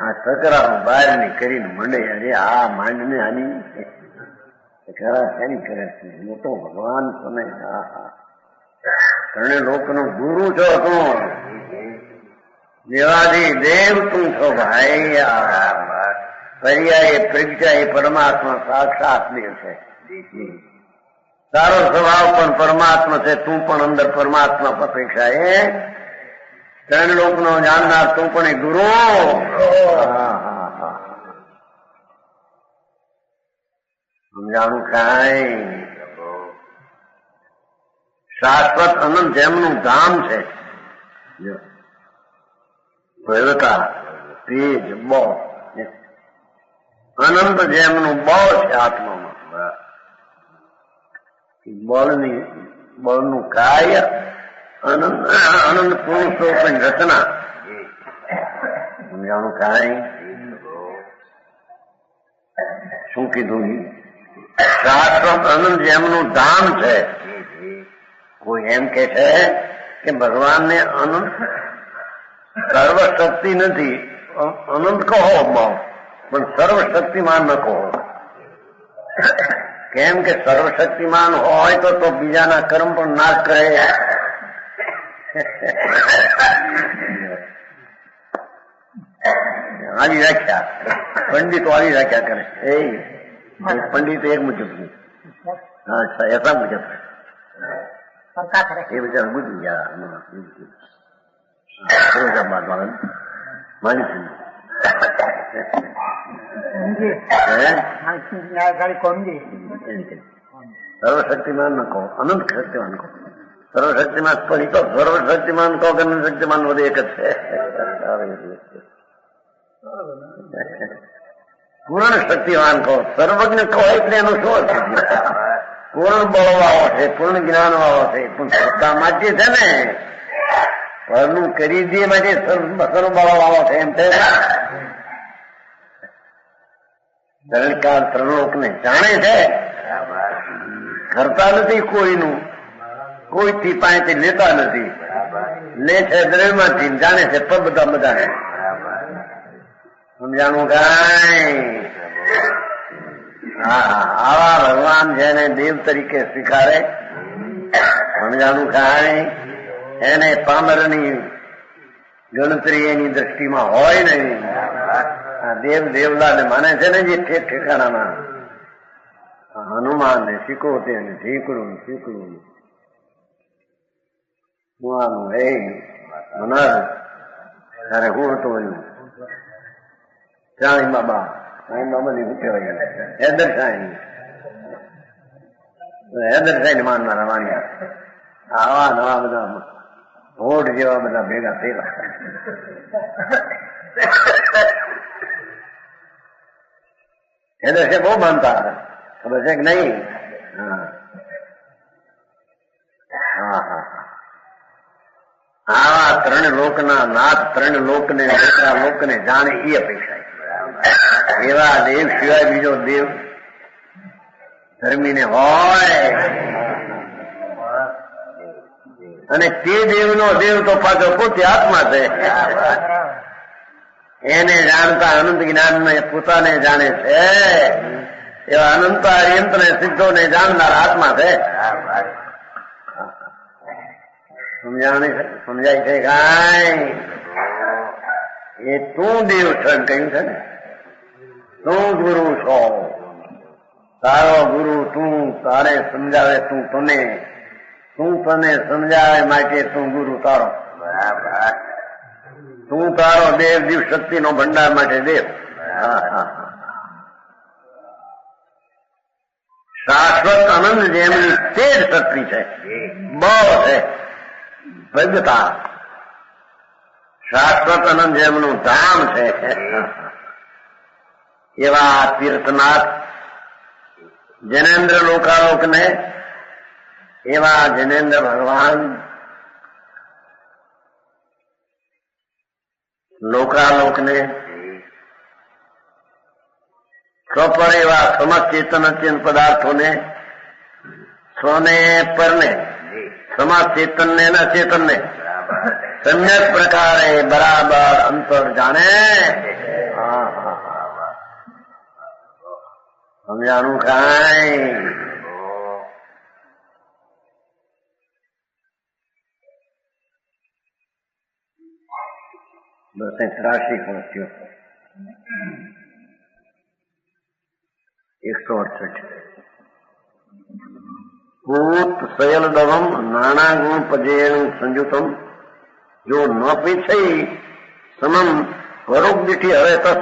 આ તકરાર બહાર ની કરીને મંડે અરે આ માંડ ને આની ખરા શેની કરે છે મોટો ભગવાન તમે. ત્રણે લોકનો ગુરુ છો તું દેવાદી દેવ તું છો ભાઈ. પર્યાય પ્રજ્ઞા એ પરમાત્મા સાક્ષાત દેવ છે. તારો સ્વભાવ પણ પરમાત્મા છે તું પણ અંદર પરમાત્મા અપેક્ષા એ ત્રણ લોકનો જાણનાર તું પણ એ ગુરુ. સમજાણું કાંઈ શાશ્વત અનંત જેમનું ધામ છે ભવ્યતા તેજ બો અનંત જેમનું બળ છે આત્મામાં બળનું કાર્ય અનંત પુરુષોની રચના. સમજાણું કાંઈ શું કીધું શાશ્વત અનંત જેમનું ધામ છે. કોઈ એમ કે છે કે ભગવાનને અનંત સર્વશક્તિ નથી અનંત કહો પણ સર્વશક્તિમાન ન કહો. કેમ કે સર્વશક્તિમાન હોય તો બીજાના કર્મ પણ નાશ કરે. આવી વ્યાખ્યા પંડિતો આવી વ્યાખ્યા કરે. એ પંડિત એક મુજબ અચ્છા એસા મુજબ એ બિચારા ગુજરી ગયા ફિરોજાબાદ વાળા માની સર્વશક્તિમાન ન કહો અનંત શક્તિમાન કહો. સર્વશક્તિમાન પછી તો સર્વશક્તિમાન કહો કે અનંત શક્તિમાન બધું એક જ છે. પૂર્ણ શક્તિવાન કહો સર્વજ્ઞ કહો એટલે એનું શું પૂર્ણ બળ વાળો છે પૂર્ણ જ્ઞાન વાળો છે પણ સત્તા માટે છે ને પરનું કરી દે માટે સર્વ બળ વાળો છે એમ છે. ત્રણ ત્રણલોકને જાણે છે કરતા નથી કોઈનું કોઈથી પાસેથી લેતા નથી લે છે દ્રવ્યમાંથી જાણે છે પણ બધા સમજાણું કાંઈ. આવા ભગવાન જેને દેવ તરીકે સ્વીકારે સમજાણું કાંઈ એને પામરની ગણતરી એની દ્રષ્ટિમાં હોય નહીં. આ દેવ દેવલાને માને છે ને જે ઠેકાણામાં હનુમાન ને શીખોતે ને ઢીકડું શીકડું હું હે મનર ત્યારે હું હતો એનું સાંઈ બાબા બધી શું કહેવાય હેદર સાંઈ ને માનનારા માન્યા આવા નવા બધા ભોટ જેવા બધા ભેગા થયેલા. હેદર છે બહુ માનતા ખબર છે કે નહીં? આવા ત્રણ લોકના નાથ ત્રણ લોકને લોકને જાણે એ અપેક્ષા. એવા દેવ સિવાય બીજો દેવ ધર્મીને હોય અને તે દેવનો દેવ તો પાછો પોતે આત્મા છે. એને જાણતા અનંત જ્ઞાનને પોતાને જાણે છે એવા અનંત અર્યંત ને સિદ્ધોને જાણનાર આત્મા છે. સમજાય છે કાંઈ? એ તું દેવ છે કહ્યું છે ને, તું ગુરુ છો, તારો ગુરુ તું, તારે સમજાવે તું તને, તું તને સમજાવે માટે તું ગુરુ તારો, તું તારો દેવ દિવ શક્તિ નો ભંડાર માટે દેવ. શાશ્વત આનંદ જેમની તે જ શક્તિ છે, બહુ છે ભગતા. શાશ્વત આનંદ જેમનું ધામ છે એવા તીર્થનાથ જનેન્દ્ર લોકાલોકને, એવા જનેન્દ્ર ભગવાન લોકાલોકને સ્વપર એવા સમસ્ત ચેતન અત્યંત પદાર્થોને સ્વને પરને સમસ્ત ચેતનને ન ચેતનને સમ્યક પ્રકારે બરાબર અંતર જાણે. સમજાણું કાંઈ? બસ 83 પહોંચ્યો. 168 ભૂત શયલદવમ નાના ગુણ પજેણ સંયુતમ જો ન પીછઈ સમમ પરોગ દીઠી હવે તસ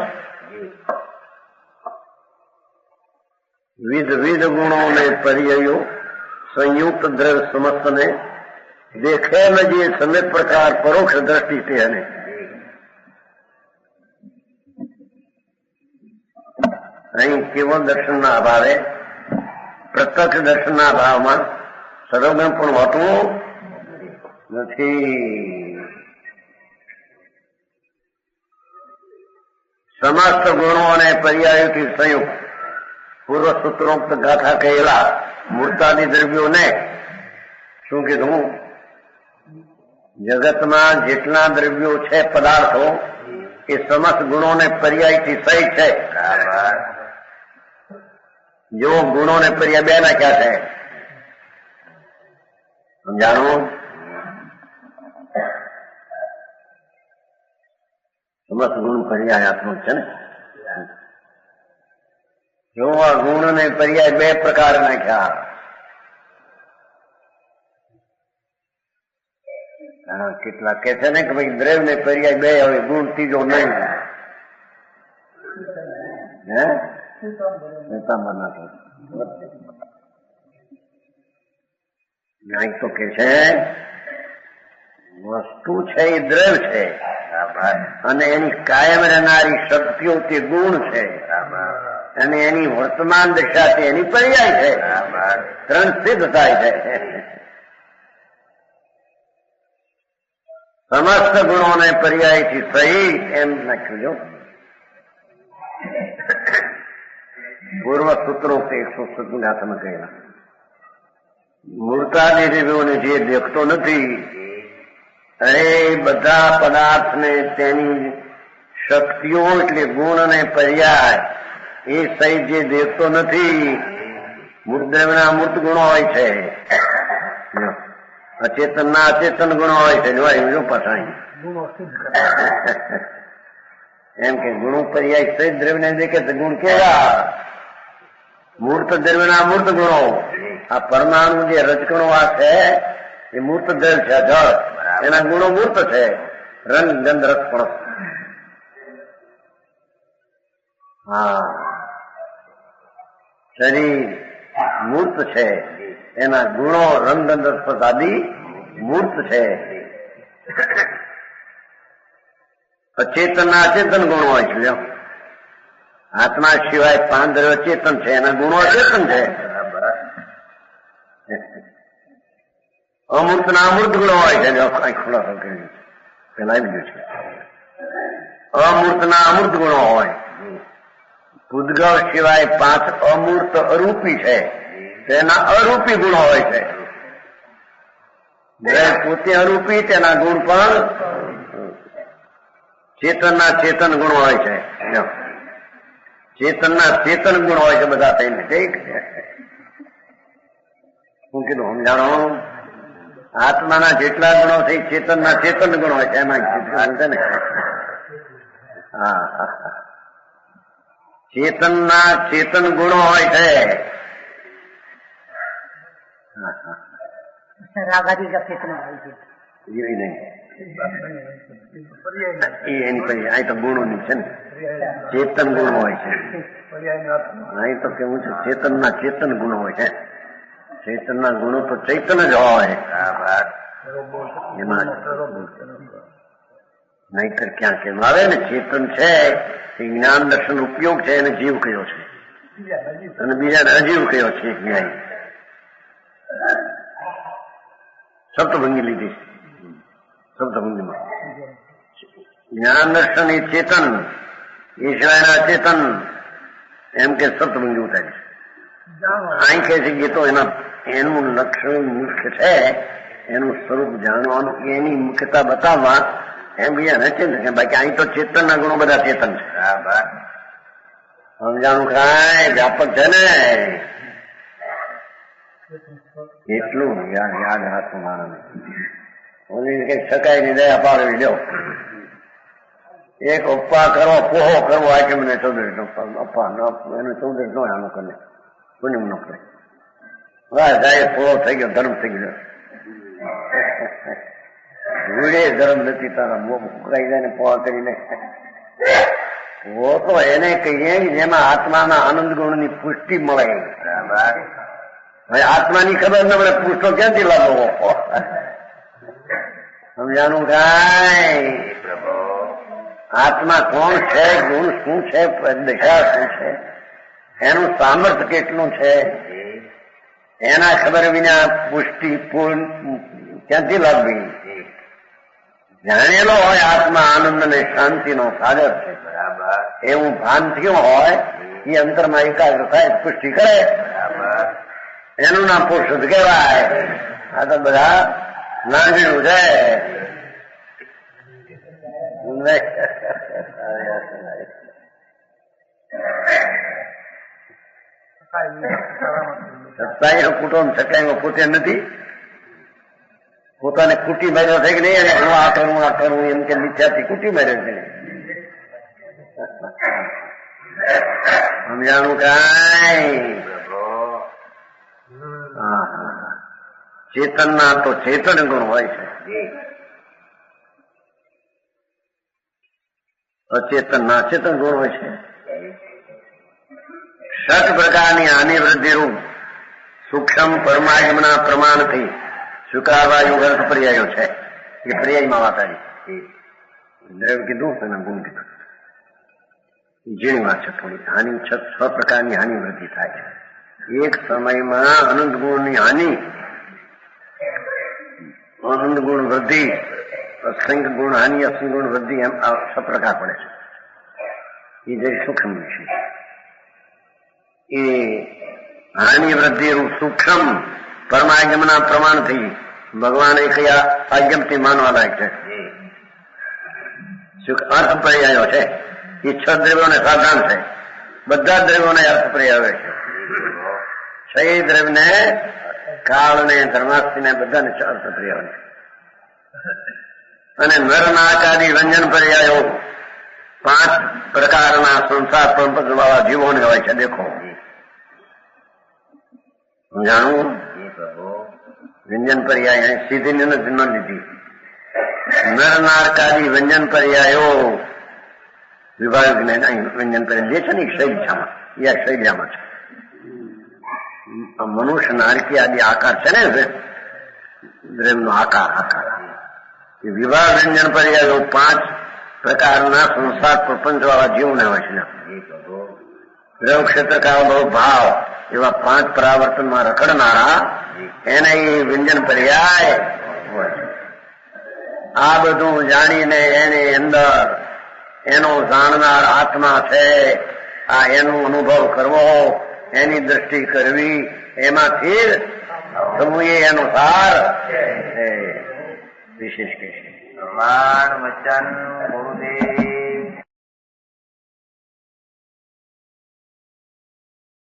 વિધ ગુણોને પર્યાયો સંયુક્ત દ્રવ્ય સમસ્તને દેખે ન જે સમ્યક પ્રકાર પરોક્ષ દ્રષ્ટિ તે અને અહીં કેવળ દર્શનના અભાવે પ્રત્યક્ષ દર્શનના અભાવમાં સર્વગુણ પણ હોતું નથી. સમસ્ત ગુણો અને પર્યાયોથી સંયુક્ત પૂર્વ સૂત્રોક્ત ગાથા કહેલા મૂર્તાદિ દ્રવ્યોને શું કીધું? જગતમાં જેટલા દ્રવ્યો છે પદાર્થો એ સમસ્ત ગુણોને પર્યાયથી સહિત છે. જો ગુણોને પર્યાય બે નાખ્યા છે, સમજાણું? સમસ્ત ગુણ પર્યાયાત્મક છે ને. જો આ ગુણ ને પર્યાય બે પ્રકાર નાખ્યા, કેટલા કે છે ને કે ભાઈ દ્રવ્ય ને પર્યાય બે હવે ગુણ ત્રીજો નહીં. હે તો કે છે વસ્તુ છે એ દ્રવ્ય છે અને એની કાયમ રહેનારી શક્તિઓ તે ગુણ છે અને એની વર્તમાન દશા છે એની પર્યાય છે. ત્રણ સિદ્ધ થાય છે. સમસ્ત ગુણોને પર્યાયથી સહી એમ લખ્યું. પૂર્વ સૂત્રો 107 હાથમાં કહેલા મૂર્તાદિ દ્રવ્યોને જે દેખતો નથી એ બધા પદાર્થને તેની શક્તિઓ એટલે ગુણ અને પર્યાય એ સહિત જે દેખતો નથી મૂર્ત દ્રવ્યના મૂર્ત ગુણો હોય છે અચેતનના અચેતન ગુણો હોય છે. જોવાય જો પાછા એમ કે ગુણો પર્યાય સહિત દ્રવ્યને દેખે તો ગુણ કેવા? મૂર્ત દ્રવ્યના મૂર્ત ગુણો. આ પરમાણુ જે રજકણો આ છે એ મૂર્ત દ્રવ્ય છે, જળ. એના ગુણો મૂર્ત છે. રંગ ગંધ રસ પણ. હા, શરીર મૂર્ત છે, એના ગુણો રંગ ગંધ રસ આદિ મૂર્ત છે. અચેતનના અચેતન ગુણો હોય છે. આત્મા સિવાય પાંચ દ્રવ્ય ચેતન છે, એના ગુણો અચેતન છે. અમૂર્તના અમૂર્ત ગુણો હોય છે. કઈ ખુલાસો કરી પેલા આવી ગયું છે. અમૂર્તના અમૂર્ત ગુણો હોય. ભૂતગળ સિવાય પાંચ અમૂર્ત અરૂપી છે, તેના અરૂપી ગુણો હોય છે. પોતે અરૂપી, તેના ગુણ પણ ચેતનના ચેતન ગુણો હોય છે. ચેતનના ચેતન ગુણ હોય છે બધા થઈને. ઠીક છે. હું કીધું સમજાણો? આત્માના જેટલા ગુણો છે ચેતનના ચેતન ગુણ હોય છે. એમાં છે ને, હા, ચેતનના ચેતન ગુણો હોય છે. એવી નહીં, એની પછી અહીં તો ગુણો ની છે ને, ચેતન ગુણ હોય છે. અહીં તો કેવું છે, ચેતનના ચેતન ગુણો હોય છે. ચેતનના ગુણો તો ચૈતન જ હોય. એમાં નહીતર ક્યાં કેમ આવે ને? ચેતન છે એ જ્ઞાન દર્શન ઉપયોગ છે, એને જીવ કયો છે, અને બીજાને અજીવ કયો છે. ન્યાય સપ્તભંગી લીધી છે. સપ્તભંગીમાં જ્ઞાન દર્શન એ ચેતન, એ સિવાયના ચેતન, એમ કે સપ્તભંગી ઉતારી છે. અહીં કહે છે કે તો એનું લક્ષણ મુખ્ય છે, એનું સ્વરૂપ જાણવાનું, એની મુખ્યતા બતાવવા એમ બીજા નથી ને. બાકી અહીં તો ચેતનના ગુણો બધા ચેતન છે. સમજાણું કાંઈ વ્યાપક છે ને. એટલું યાદ રાખવું માણસ. કઈક શકાય ની દયા પાડવી લ્યો. એક અપ્પા કરો, પોહો કરવો, આ કે મને ચૌધરી અપ્પા એનું ચૌધરી નો આનું કરે, પુણ્ય ન કરે. જાય પોહો થઈ ગયો, ધર્મ થઈ ગયો. રૂડે ધર્મ નથી તારા, મુકાઈ જાય ને પોહા કરીને. વો તો એને કહીએ જેમાં આત્માના આનંદ ગુણ ની પુષ્ટિ મળે. હવે આત્માની ખબર ન મળે, પુષ્ટો ક્યાંથી લાવો? સમજાનું કાંઈ? આત્મા કોણ છે, ગુણ શું છે, દશા શું છે, એનું સામર્થ્ય કેટલું છે, એના ખબર વિના પુષ્ટિ પૂર્ણ ક્યાંથી લાવવી? જાણેલો હોય આત્મા આનંદ અને શાંતિનો સાગર છે, એવું ભાન થયું હોય, એ અંતરમાં એકાગ્ર થાય, પુષ્ટિ કરે, એનું નામ પુરુષ કહેવાય. આ તો બધા નાંગીડું છે. સત્તાઈ કુટુંબ સત્તાઈ પોતે નથી, પોતાને કુટી માર્યો છે કે નહીં, અને હું આ કરું એમ કે મિથ્યાથી કુટી માર્યો છે. સમજાણું કાંઈ? ચેતનના તો ચેતન ગુણ હોય છે, અચેતનના અચેતન ગુણ હોય છે. 6 પ્રકારની હાનિ વૃદ્ધિ રૂપ સૂક્ષ્મ પરમાગમના પ્રમાણથી સ્વીકારવા યોગ અર્થ પર્યાયો છે. એ પર્યાયમાં વાત આવી. દ્રવ્ય કીધું એના ગુણ કીધું. જેની વાત છે થોડી. હાનિ 6 પ્રકારની હાનિ વૃદ્ધિ થાય છે. એક સમયમાં અનંત ગુણની હાનિ, અનંત ગુણ વૃદ્ધિ, અસંખ્ય ગુણ હાનિ, અસંખ્ય ગુણ વૃદ્ધિ, એમ 6 પ્રકાર પડે છે. એ જે સૂક્ષ્મ વિશે એ હાનિ વૃદ્ધિ સૂક્ષ્મ પરમાગમના પ્રમાણથી ભગવાને કયા આજ્ઞમથી માનવા લાયક છે. અર્થ પર્યાયો છે. એ 6 દ્રવ્યોને સાધારણ છે. બધા દ્રવ્યોને અર્થ પર્યાય છે. છ દ્રવ્યને કાળને ધર્માસ્તીને બધાને અર્થ પ્રિય હોય અને નરનાકાદી વ્યંજન પર્યાયો 5 પ્રકારના સંસાર પ્રપંચ વાળા જીવોને હોય છે. દેખો જાણવું વ્યંજન પર્યાય સીધી ન લીધી. નરનારકાદી વ્યંજન પર્યાયો વિભાગ વ્યંજન પર્યાય જે છે ને શૈલ્યામાં એ શૈલ્યામાં છે. મનુષ્ય નારકી આદિ આકાર છે ને દ્રવ્યનો આકાર એ વિભાગ વ્યંજન પર્યાયો 5 પ્રકારના સંસાર પ્રપંચ વાળા જીવને હોય છે. દ્રવ ક્ષેત્ર કાળ બહુ ભાવ એવા 5 પરાવર્તનમાં રખડનારા એને એ વ્યંજન પર્યાય હોય છે. આ બધું જાણીને એની અંદર એનો જાણનાર આત્મા છે. આ એનો અનુભવ કરવો, એની દ્રષ્ટિ કરવી, એમાંથી સમૂહ એનો સાર વિશેષ કે ભગવાન વચન ગુરુદેવ